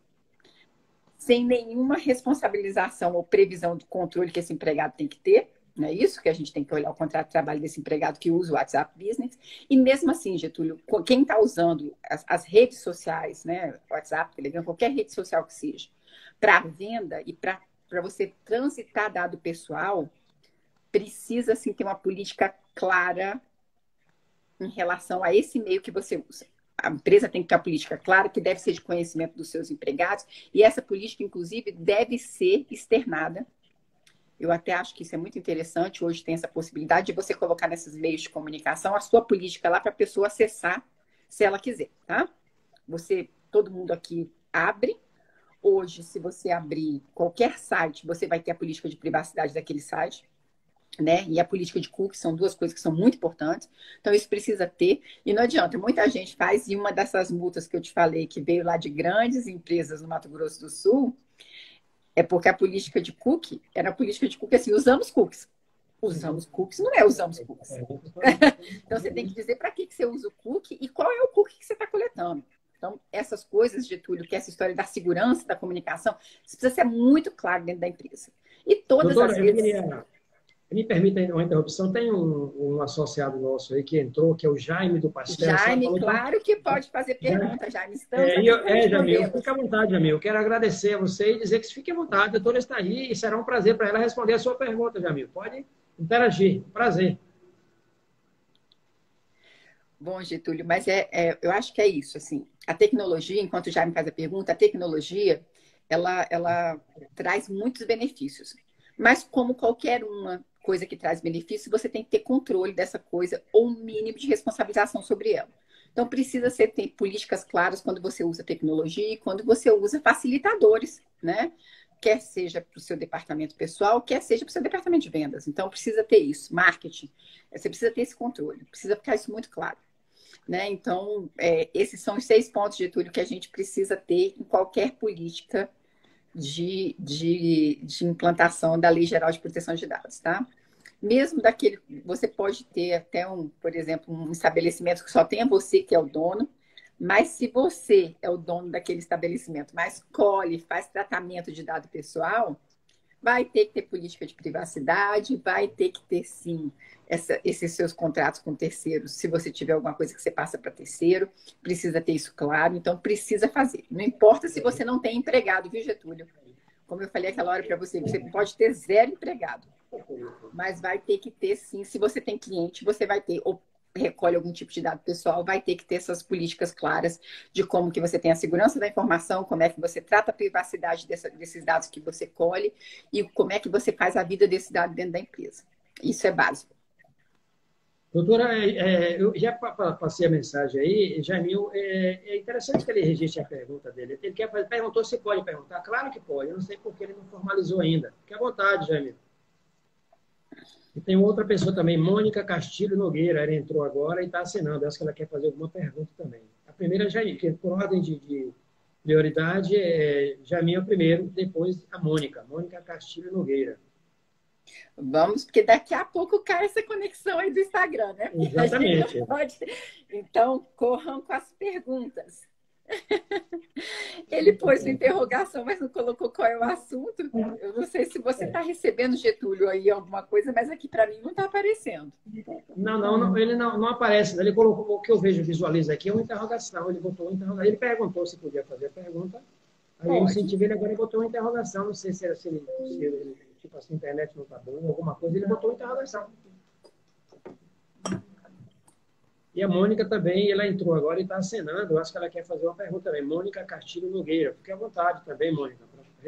sem nenhuma responsabilização ou previsão de controle que esse empregado tem que ter. Não é isso que a gente tem que olhar o contrato de trabalho desse empregado que usa o WhatsApp Business. E mesmo assim, Getúlio, quem está usando as redes sociais, né, WhatsApp, Telegram, qualquer rede social que seja, para venda e para você transitar dado pessoal, precisa assim, ter uma política clara em relação a esse meio que você usa. A empresa tem que ter uma política clara, que deve ser de conhecimento dos seus empregados, e essa política, inclusive, deve ser externada. Eu até acho que isso é muito interessante. Hoje tem essa possibilidade de você colocar nesses meios de comunicação a sua política lá para a pessoa acessar, se ela quiser, tá? Todo mundo aqui abre. Hoje, se você abrir qualquer site, você vai ter a política de privacidade daquele site, né? E a política de cookies são duas coisas que são muito importantes. Então, isso precisa ter. E não adianta, muita gente faz, e uma dessas multas que eu te falei, que veio lá de grandes empresas no Mato Grosso do Sul, é porque a política de cookie era a política de cookie assim, usamos cookies. Usamos cookies não é usamos cookies. Então, você tem que dizer para que você usa o cookie e qual é o cookie que você está coletando. Então, essas coisas, Getúlio, que é essa história da segurança, da comunicação, isso precisa ser muito claro dentro da empresa. E todas Doutora, as vezes... Me permita uma interrupção. Tem um associado nosso aí que entrou, que é o Jaime do Pastel. Jaime, claro que pode fazer pergunta, Jaime. Estamos aqui Jamil, fique à vontade, Jamil. Quero agradecer a você e dizer que fique à vontade. A doutora está aí e será um prazer para ela responder a sua pergunta, Jamil. Pode interagir. Prazer. Bom, Getúlio, mas eu acho que é isso. Assim, a tecnologia, enquanto o Jaime faz a pergunta, a tecnologia, ela traz muitos benefícios. Mas como qualquer uma coisa que traz benefício, você tem que ter controle dessa coisa ou um mínimo de responsabilização sobre ela. Então, precisa ter políticas claras quando você usa tecnologia e quando você usa facilitadores, né? Quer seja para o seu departamento pessoal, quer seja para o seu departamento de vendas. Então, precisa ter isso. Marketing, você precisa ter esse controle, precisa ficar isso muito claro. né? Então, esses são os 6 pontos, Getúlio, que a gente precisa ter em qualquer política de implantação da Lei Geral de Proteção de Dados, tá? Mesmo daquele, você pode ter até por exemplo, um estabelecimento que só tenha você que é o dono, mas se você é o dono daquele estabelecimento, mas colhe, faz tratamento de dado pessoal, vai ter que ter política de privacidade, vai ter que ter, sim, esses seus contratos com terceiros. Se você tiver alguma coisa que você passa para terceiro, precisa ter isso claro, então precisa fazer. Não importa se você não tem empregado, viu, Getúlio? Como eu falei aquela hora para você, você pode ter 0 empregado, mas vai ter que ter, sim. Se você tem cliente, você vai ter, ou recolhe algum tipo de dado pessoal, vai ter que ter essas políticas claras de como que você tem a segurança da informação, como é que você trata a privacidade desses dados que você colhe e como é que você faz a vida desse dado dentro da empresa. Isso é básico. Doutora, eu já passei a mensagem aí, Jamil, é interessante que ele registre a pergunta dele. Ele perguntou se pode perguntar. Claro que pode, eu não sei porque ele não formalizou ainda. Fique à vontade, Jamil. E tem outra pessoa também, Mônica Castilho Nogueira, ela entrou agora e está assinando. Acho que ela quer fazer alguma pergunta também. A primeira, Jamil, que por ordem de prioridade, Jamil é o primeiro, depois a Mônica. Mônica Castilho Nogueira. Vamos, porque daqui a pouco cai essa conexão aí do Instagram, né? Exatamente. Pode... Então, corram com as perguntas. Ele pôs uma interrogação, mas não colocou qual é o assunto. Eu não sei se você está recebendo, Getúlio, aí alguma coisa, mas aqui para mim não está aparecendo. Não, ele não aparece. Ele colocou o que eu vejo, visualiza aqui, é uma interrogação. Ele botou uma interrogação. Ele perguntou se podia fazer a pergunta. Aí eu incentivei ele, agora ele botou uma interrogação. Não sei se era se ele tipo assim, a internet não está boa, alguma coisa. Ele botou uma interrogação. E a Mônica também, ela entrou agora e está acenando. Eu acho que ela quer fazer uma pergunta também. Mônica Castilho Nogueira. Fique à vontade também, Mônica.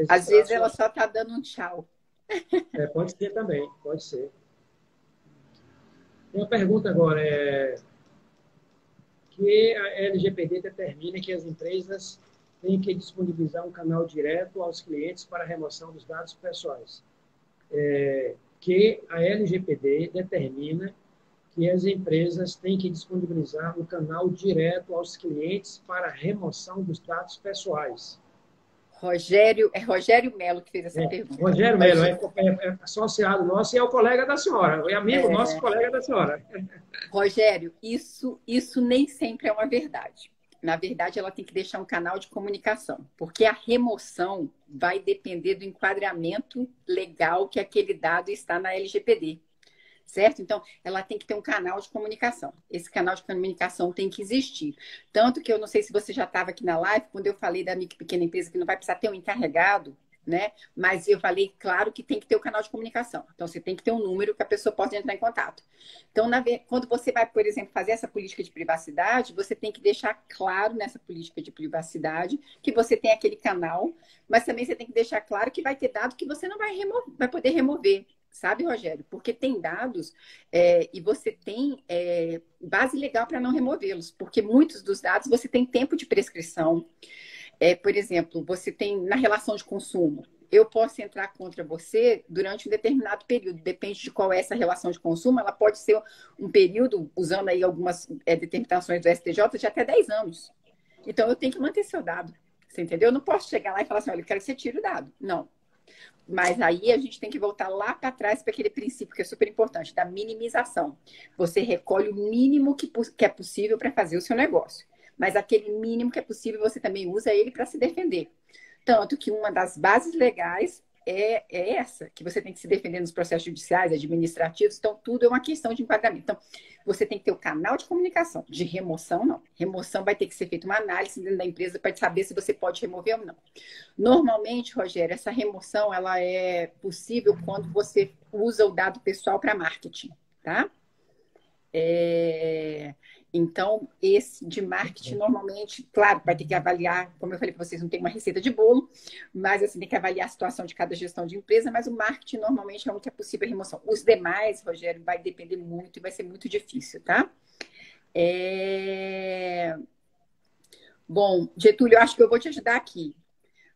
Às vezes ela só está dando um tchau. Pode ser também, pode ser. Tem uma pergunta agora. Que a LGPD determina que as empresas têm que disponibilizar um canal direto aos clientes para a remoção dos dados pessoais. Que a LGPD determina que as empresas têm que disponibilizar um canal direto aos clientes para a remoção dos dados pessoais. É Rogério Melo que fez essa pergunta. Rogério Melo é associado nosso e é o colega da senhora, é amigo nosso, colega da senhora. Rogério, isso nem sempre é uma verdade. Na verdade, ela tem que deixar um canal de comunicação, porque a remoção vai depender do enquadramento legal que aquele dado está na LGPD. Certo? Então, ela tem que ter um canal de comunicação. Esse canal de comunicação tem que existir. Tanto que eu não sei se você já estava aqui na live, quando eu falei da micro e pequena empresa que não vai precisar ter um encarregado, né? Mas eu falei, claro, que tem que ter o canal de comunicação. Então, você tem que ter um número que a pessoa possa entrar em contato. Então, quando você vai, por exemplo, fazer essa política de privacidade, você tem que deixar claro nessa política de privacidade que você tem aquele canal, mas também você tem que deixar claro que vai ter dado que você não vai poder remover. Sabe, Rogério? Porque tem dados e você tem base legal para não removê-los, porque muitos dos dados você tem tempo de prescrição. Por exemplo, você tem na relação de consumo. Eu posso entrar contra você durante um determinado período, depende de qual é essa relação de consumo, ela pode ser um período, usando aí algumas determinações do STJ, de até 10 anos. Então, eu tenho que manter seu dado, você entendeu? Eu não posso chegar lá e falar assim, olha, eu quero que você tire o dado. Não. Mas aí a gente tem que voltar lá para trás para aquele princípio que é super importante, da minimização. Você recolhe o mínimo que é possível para fazer o seu negócio. Mas aquele mínimo que é possível, você também usa ele para se defender. Tanto que uma das bases legais é essa, que você tem que se defender nos processos judiciais, administrativos, então tudo é uma questão de enquadramento. Então, você tem que ter o canal de comunicação. De remoção, não. Remoção vai ter que ser feita uma análise dentro da empresa para saber se você pode remover ou não. Normalmente, Rogério, essa remoção ela é possível quando você usa o dado pessoal para marketing, tá? Então, esse de marketing, normalmente, claro, vai ter que avaliar, como eu falei para vocês, não tem uma receita de bolo, mas assim, tem que avaliar a situação de cada gestão de empresa, mas o marketing normalmente é um que é possível a remoção. Os demais, Rogério, vai depender muito e vai ser muito difícil, tá? Bom, Getúlio, eu acho que eu vou te ajudar aqui.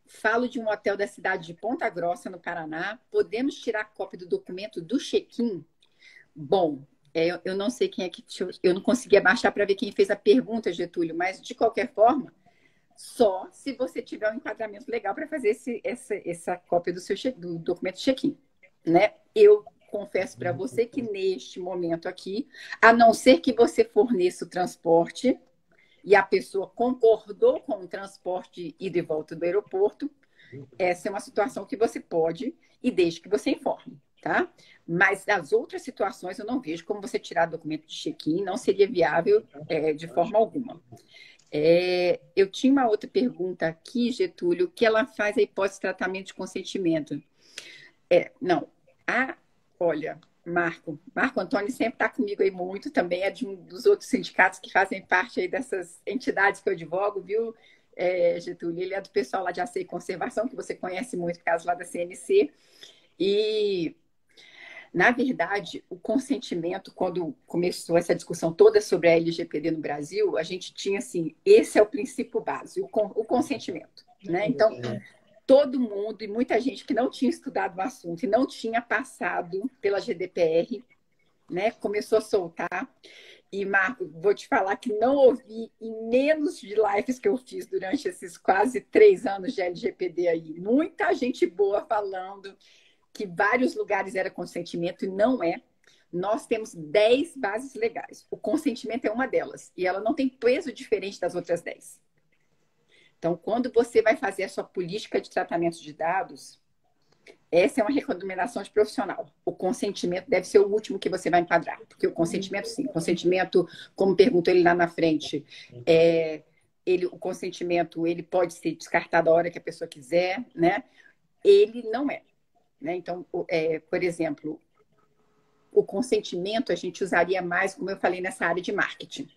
Falo de um hotel da cidade de Ponta Grossa, no Paraná. Podemos tirar cópia do documento do check-in? Bom, Eu não sei quem é que... Eu não consegui abaixar para ver quem fez a pergunta, Getúlio, mas, de qualquer forma, só se você tiver um enquadramento legal para fazer essa cópia do documento de check-in, né? Eu confesso para você que, neste momento aqui, a não ser que você forneça o transporte e a pessoa concordou com o transporte ida e volta do aeroporto, essa é uma situação que você pode, e desde que você informe, tá? Mas as outras situações eu não vejo como você tirar documento de check-in, não seria viável de forma alguma. Eu tinha uma outra pergunta aqui, Getúlio, que ela faz a hipótese de tratamento de consentimento. Não, olha, Marco Antônio sempre está comigo aí muito, também é de um dos outros sindicatos que fazem parte aí dessas entidades que eu advogo, viu, Getúlio? Ele é do pessoal lá de Aceio e Conservação, que você conhece muito, por causa lá da CNC. E, na verdade, o consentimento, quando começou essa discussão toda sobre a LGPD no Brasil, a gente tinha assim, esse é o princípio básico, o consentimento, né? Então, todo mundo e muita gente que não tinha estudado o assunto e não tinha passado pela GDPR, né, começou a soltar. E, Marco, vou te falar que não ouvi em menos de lives que eu fiz durante esses quase 3 anos de LGPD aí. Muita gente boa falando que vários lugares era consentimento e não é. Nós temos 10 bases legais. O consentimento é uma delas. E ela não tem peso diferente das outras 10. Então, quando você vai fazer a sua política de tratamento de dados, essa é uma recomendação de profissional. O consentimento deve ser o último que você vai enquadrar. Porque o consentimento, sim. Consentimento, como perguntou ele lá na frente, o consentimento ele pode ser descartado a hora que a pessoa quiser, né? Ele não é. Né? Então, por exemplo, o consentimento a gente usaria mais, como eu falei, nessa área de marketing.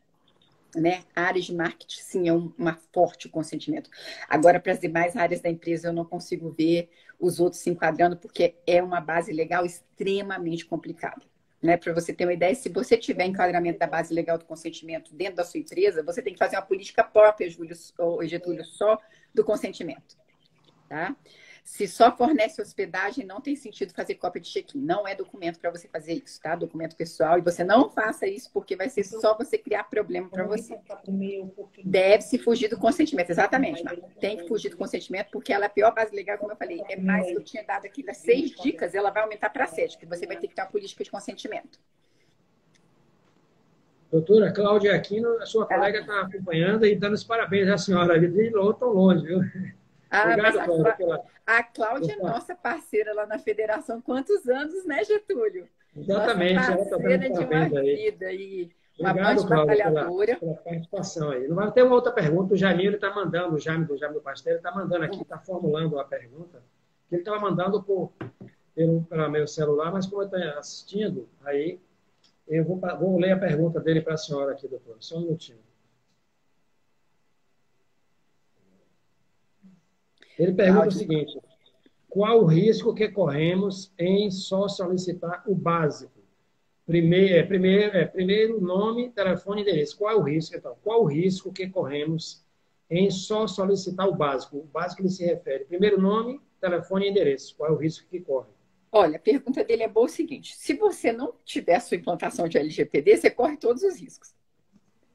Né? A área de marketing, sim, é uma forte consentimento. Agora, para as demais áreas da empresa, eu não consigo ver os outros se enquadrando, porque é uma base legal extremamente complicada. Né? Para você ter uma ideia, se você tiver enquadramento da base legal do consentimento dentro da sua empresa, você tem que fazer uma política própria, Getúlio, só do consentimento. Tá? Se só fornece hospedagem, não tem sentido fazer cópia de check-in. Não é documento para você fazer isso, tá? Documento pessoal. E você não faça isso porque vai ser só você criar problema para você. Deve-se fugir do consentimento. Exatamente, Marco. Tem que fugir do consentimento porque ela é a pior base legal, como eu falei. É mais que eu tinha dado aqui das 6 dicas, ela vai aumentar para 7, que você vai ter que ter uma política de consentimento. Doutora Cláudia Aquino, a sua colega está acompanhando e dando os parabéns à senhora. De tão longe, viu? Obrigado, Cláudia. A Cláudia é nossa parceira lá na federação. Quantos anos, né, Getúlio? Exatamente. Nossa parceira de uma vida e uma grande batalhadora. Pela participação aí. Não vai ter uma outra pergunta. O Jamil está mandando, o Jaime do Pastel está mandando aqui, está formulando a pergunta, que ele estava mandando pelo meu celular, mas como eu estou assistindo, aí eu vou ler a pergunta dele para a senhora aqui, doutor. Só um minutinho. Ele pergunta o seguinte: qual o risco que corremos em só solicitar o básico? Primeiro nome, telefone e endereço. Qual é o risco, então? Qual o risco que corremos em só solicitar o básico? O básico ele se refere primeiro nome, telefone e endereço. Qual é o risco que corre? Olha, a pergunta dele é boa o seguinte: se você não tiver a sua implantação de LGPD, você corre todos os riscos,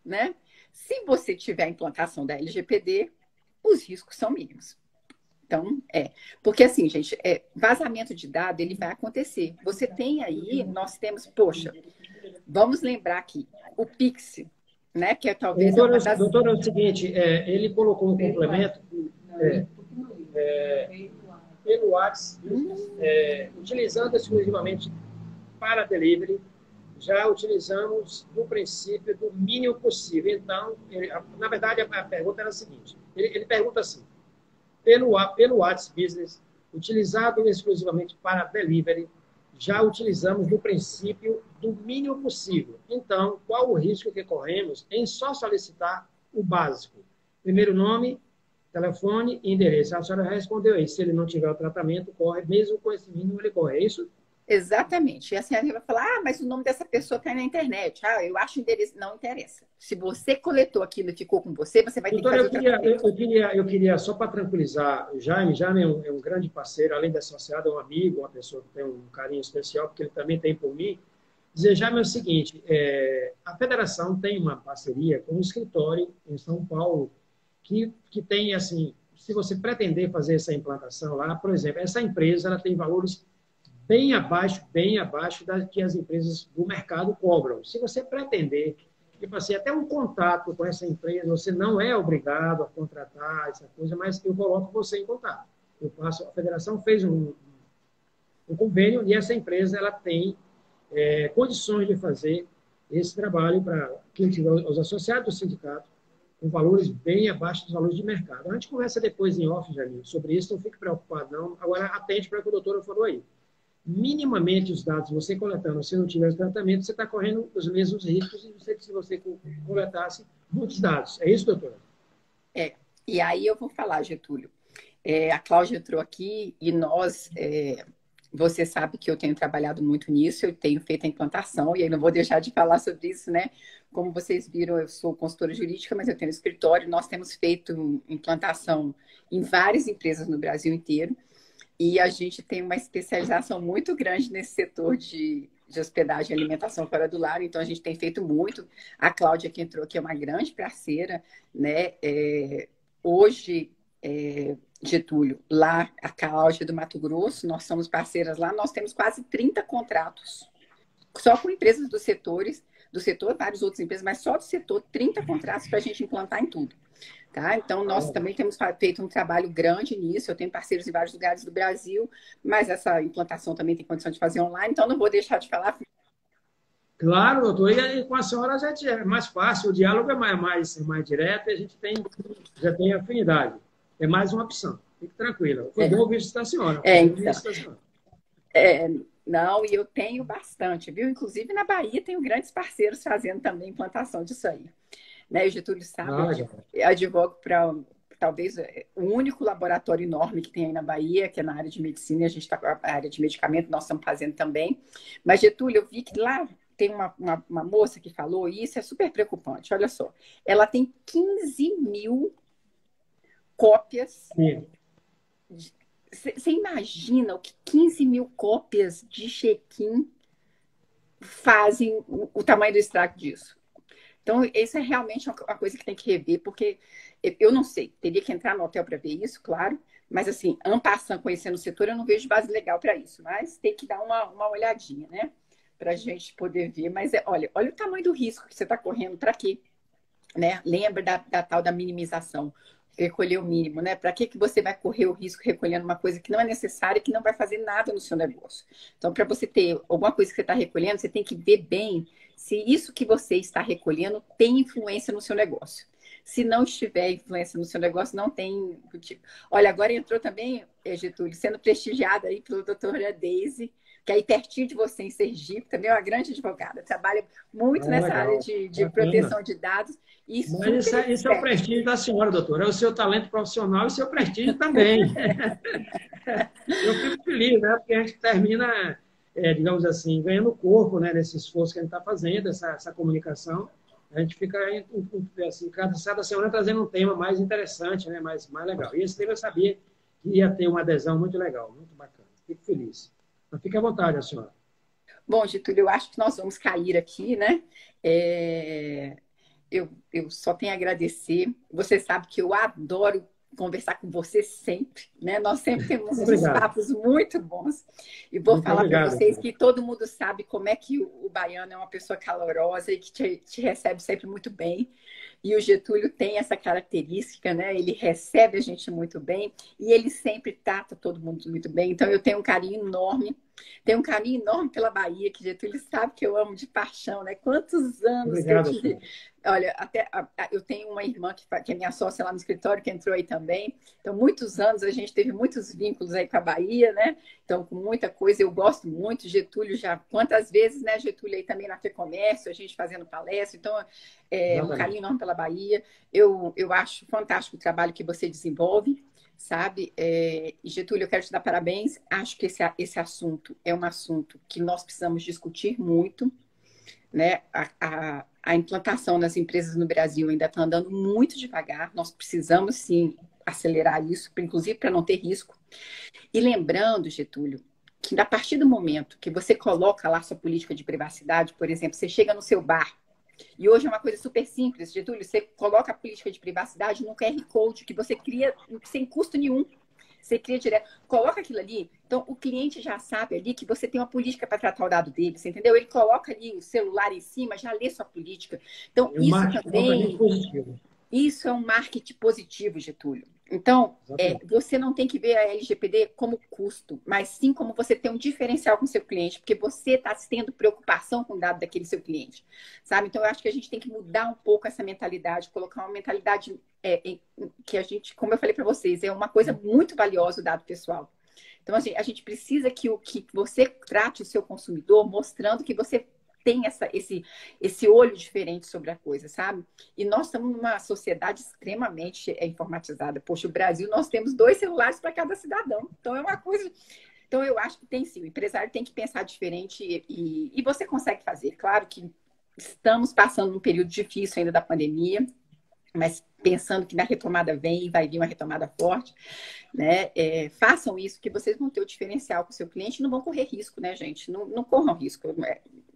né? Se você tiver a implantação da LGPD, os riscos são mínimos. Então, porque assim, gente, vazamento de dado, ele vai acontecer. Você tem aí, nós temos, poxa, vamos lembrar aqui, o Pix, né, que talvez... Doutora, é o seguinte, ele colocou um complemento pelo WhatsApp, utilizando exclusivamente para delivery, já utilizamos no princípio do mínimo possível. Então, na verdade, a pergunta era a seguinte, ele pergunta assim: pelo WhatsApp Business, utilizado exclusivamente para delivery, já utilizamos no princípio do mínimo possível. Então, qual o risco que corremos em só solicitar o básico? Primeiro nome, telefone e endereço. A senhora respondeu aí. Se ele não tiver o tratamento, corre. Mesmo com esse mínimo, ele corre. É isso? Exatamente. E a senhora vai falar, mas o nome dessa pessoa está na internet. Eu acho o endereço. Não interessa. Se você coletou aquilo e ficou com você, você vai ter que fazer o tratamento. Eu queria, só para tranquilizar, o Jaime é um grande parceiro, além de associado, é um amigo, uma pessoa que tem um carinho especial, porque ele também tem por mim. dizer já o seguinte, a federação tem uma parceria com um escritório em São Paulo que tem, assim, se você pretender fazer essa implantação lá, por exemplo, essa empresa ela tem valores bem abaixo das que as empresas do mercado cobram. Se você pretender, tipo assim, até um contato com essa empresa, você não é obrigado a contratar essa coisa, mas eu coloco você em contato. A federação fez um convênio e essa empresa ela tem condições de fazer esse trabalho para quem tiver os associados do sindicato, com valores bem abaixo dos valores de mercado. A gente conversa depois em off, Janine, sobre isso, não fique preocupado, não. Agora, atente para o que o doutor falou aí. Minimamente os dados você coletando, se não tiver tratamento, você está correndo os mesmos riscos se você coletasse muitos dados. É isso, doutora? E aí eu vou falar, Getúlio. A Cláudia entrou aqui e nós... Você sabe que eu tenho trabalhado muito nisso, eu tenho feito a implantação, e aí não vou deixar de falar sobre isso, né? Como vocês viram, eu sou consultora jurídica, mas eu tenho escritório, nós temos feito implantação em várias empresas no Brasil inteiro, e a gente tem uma especialização muito grande nesse setor de hospedagem e alimentação fora do lar, então a gente tem feito muito. A Cláudia, que entrou aqui, é uma grande parceira, né? Hoje... Getúlio, lá, a Cláudia do Mato Grosso, nós somos parceiras lá, nós temos quase 30 contratos, só com empresas do setor, várias outras empresas, mas só do setor, 30 contratos para a gente implantar em tudo. Tá? Então, nós também temos feito um trabalho grande nisso, eu tenho parceiros em vários lugares do Brasil, mas essa implantação também tem condição de fazer online, então não vou deixar de falar. Claro, doutor, e com a senhora é mais fácil, o diálogo é mais direto e a gente já tem afinidade. É mais uma opção. Fique tranquila. Foi bom ouvir isso da senhora. Então, não, e eu tenho bastante, viu? Inclusive na Bahia tenho grandes parceiros fazendo também implantação disso aí. Né? O Getúlio sabe, eu advogo para talvez o único laboratório enorme que tem aí na Bahia, que é na área de medicina, e a gente está com a área de medicamento, nós estamos fazendo também. Mas, Getúlio, eu vi que lá tem uma moça que falou, e isso é super preocupante, olha só. Ela tem 15 mil cópias. Você imagina o que 15 mil cópias de check-in fazem o tamanho do estrago disso? Então, isso é realmente uma coisa que tem que rever, porque eu não sei, teria que entrar no hotel para ver isso, claro, mas assim, en passant, conhecendo o setor, eu não vejo base legal para isso, mas tem que dar uma olhadinha, né? Para a gente poder ver. Mas olha o tamanho do risco que você está correndo, para quê? Né? Lembra da tal da minimização, recolher o mínimo, né? Para que você vai correr o risco recolhendo uma coisa que não é necessária e que não vai fazer nada no seu negócio? Então, para você ter alguma coisa que você está recolhendo, você tem que ver bem se isso que você está recolhendo tem influência no seu negócio. Se não estiver influência no seu negócio, não tem. Olha, agora entrou também, Getúlio, sendo prestigiada aí pela doutora Deise, que é aí pertinho de você, em Sergipe, também é uma grande advogada, trabalha muito nessa área de proteção de dados. Mas isso é o prestígio da senhora, doutora, é o seu talento profissional e o seu prestígio também. Eu fico feliz, né? Porque a gente termina, digamos assim, ganhando corpo, né, nesse esforço que a gente está fazendo, essa comunicação. A gente fica, assim, cada semana trazendo um tema mais interessante, né, mais legal. E esse tema eu sabia que ia ter uma adesão muito legal, muito bacana. Fico feliz. Mas fique à vontade, a senhora. Bom, Getúlio, eu acho que nós vamos cair aqui, né? Eu só tenho a agradecer. Você sabe que eu adoro conversar com você sempre, né? Nós sempre temos uns papos muito bons. E vou muito falar para vocês que todo mundo sabe como é que o baiano é uma pessoa calorosa e que te recebe sempre muito bem. E o Getúlio tem essa característica, né? Ele recebe a gente muito bem e ele sempre trata todo mundo muito bem. Então, eu tenho um carinho enorme. Tenho um carinho enorme pela Bahia, que Getúlio sabe que eu amo de paixão, né? Quantos anos Obrigado, que eu tive... Olha, eu tenho uma irmã que é minha sócia lá no escritório, que entrou aí também. Então, muitos anos, a gente teve muitos vínculos aí com a Bahia, né? Então, com muita coisa, eu gosto muito. Getúlio já... Quantas vezes, né, Getúlio, aí também na FEComércio, a gente fazendo palestra. Então, um carinho enorme pela Bahia. Eu acho fantástico o trabalho que você desenvolve, sabe? Getúlio, eu quero te dar parabéns. Acho que esse assunto é um assunto que nós precisamos discutir muito, né? A implantação nas empresas no Brasil ainda está andando muito devagar. Nós precisamos, sim, acelerar isso, inclusive para não ter risco. E lembrando, Getúlio, que a partir do momento que você coloca lá sua política de privacidade, por exemplo, você chega no seu bar, e hoje é uma coisa super simples, Getúlio, você coloca a política de privacidade no QR Code que você cria sem custo nenhum. Você cria direto, coloca aquilo ali, então o cliente já sabe ali que você tem uma política para tratar o dado dele, você entendeu? Ele coloca ali o celular em cima, já lê sua política. Então, isso também, isso é um marketing positivo, Getúlio. Então, você não tem que ver a LGPD como custo, mas sim como você tem um diferencial com o seu cliente, porque você está tendo preocupação com o dado daquele seu cliente, sabe? Então, eu acho que a gente tem que mudar um pouco essa mentalidade, colocar uma mentalidade que a gente, como eu falei para vocês, é uma coisa muito valiosa o dado pessoal. Então, assim, a gente precisa que você trate o seu consumidor mostrando que você tem esse olho diferente sobre a coisa, sabe? E nós estamos numa sociedade extremamente informatizada. Poxa, o Brasil, nós temos 2 celulares para cada cidadão. Então, é uma coisa... Então, eu acho que tem sim. O empresário tem que pensar diferente e você consegue fazer. Claro que estamos passando um período difícil ainda da pandemia, mas pensando que na retomada vai vir uma retomada forte, né? Façam isso, que vocês vão ter o diferencial com o seu cliente e não vão correr risco, né, gente? Não corram risco.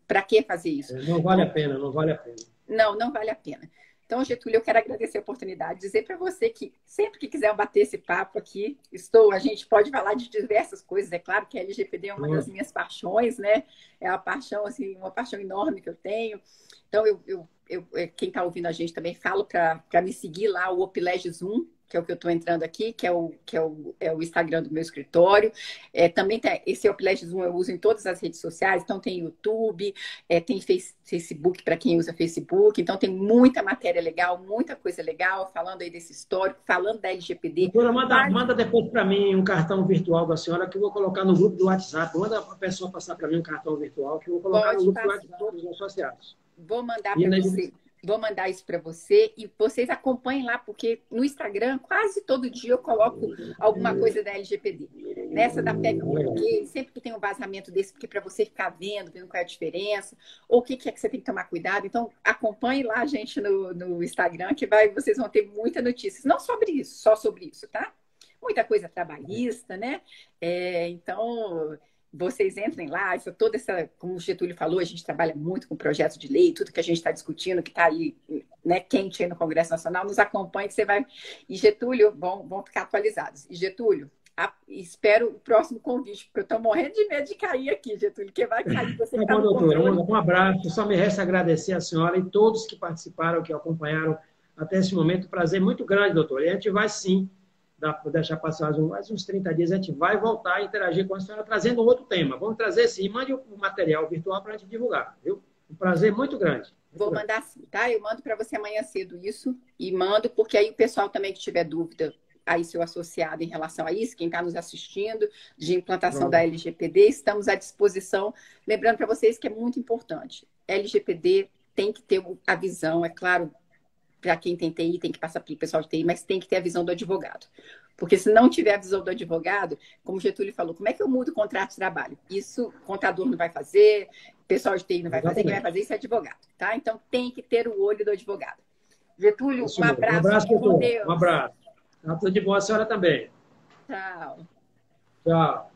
Para que fazer isso? Não vale a pena, não vale a pena. Não vale a pena. Então, Getúlio, eu quero agradecer a oportunidade, dizer para você que sempre que quiser bater esse papo aqui, a gente pode falar de diversas coisas. É claro que a LGPD é uma das minhas paixões, né? É uma paixão, assim, uma paixão enorme que eu tenho. Então, quem está ouvindo a gente também, falo para me seguir lá, o Opileges 1, que é o que eu estou entrando aqui, que é o Instagram do meu escritório. Também tem esse Opileges 1 eu uso em todas as redes sociais, então tem YouTube, tem Facebook para quem usa Facebook, então tem muita matéria legal, muita coisa legal, falando aí desse histórico, falando da LGPD. Doutora, manda depois para mim um cartão virtual da senhora que eu vou colocar no grupo do WhatsApp. Manda a pessoa passar para mim um cartão virtual que eu vou colocar no grupo do WhatsApp dos associados. Vou mandar para você. Vou mandar isso para você e vocês acompanhem lá, porque no Instagram, quase todo dia eu coloco alguma coisa da LGPD. Nessa da PEC português, sempre que tem um vazamento desse, porque para você ficar vendo qual é a diferença, ou o que é que você tem que tomar cuidado. Então, acompanhe lá a gente no Instagram, que vocês vão ter muita notícias. Não sobre isso, só sobre isso, tá? Muita coisa trabalhista, né? Então... Vocês entrem lá, como o Getúlio falou, a gente trabalha muito com projetos de lei, tudo que a gente está discutindo, que está aí, né, quente aí no Congresso Nacional, nos acompanhe que você vai... E Getúlio, vão ficar atualizados. E Getúlio, espero o próximo convite, porque eu estou morrendo de medo de cair aqui, Getúlio, que vai cair. Você bom, doutora, um abraço, só me resta agradecer a senhora e todos que participaram, que acompanharam até esse momento. Prazer muito grande, doutor. E a gente vai sim... Vou deixar passar mais uns 30 dias, a gente vai voltar a interagir com a senhora, trazendo um outro tema. Vamos trazer sim, mande o material virtual para a gente divulgar, viu? Um prazer muito grande. Vou mandar sim, tá? Eu mando para você amanhã cedo isso, e mando, porque aí o pessoal também que tiver dúvida, aí seu associado em relação a isso, quem está nos assistindo, de implantação da LGPD, estamos à disposição. Lembrando para vocês que é muito importante, LGPD tem que ter a visão, é claro, para quem tem TI, tem que passar pelo pessoal de TI, mas tem que ter a visão do advogado. Porque se não tiver a visão do advogado, como o Getúlio falou, como é que eu mudo o contrato de trabalho? Isso o contador não vai fazer, o pessoal de TI não vai fazer, quem vai fazer isso é advogado, tá? Então tem que ter o olho do advogado. Getúlio, um abraço. Um abraço, doutor. Um abraço. Tudo de bom a senhora também. Tchau. Tchau.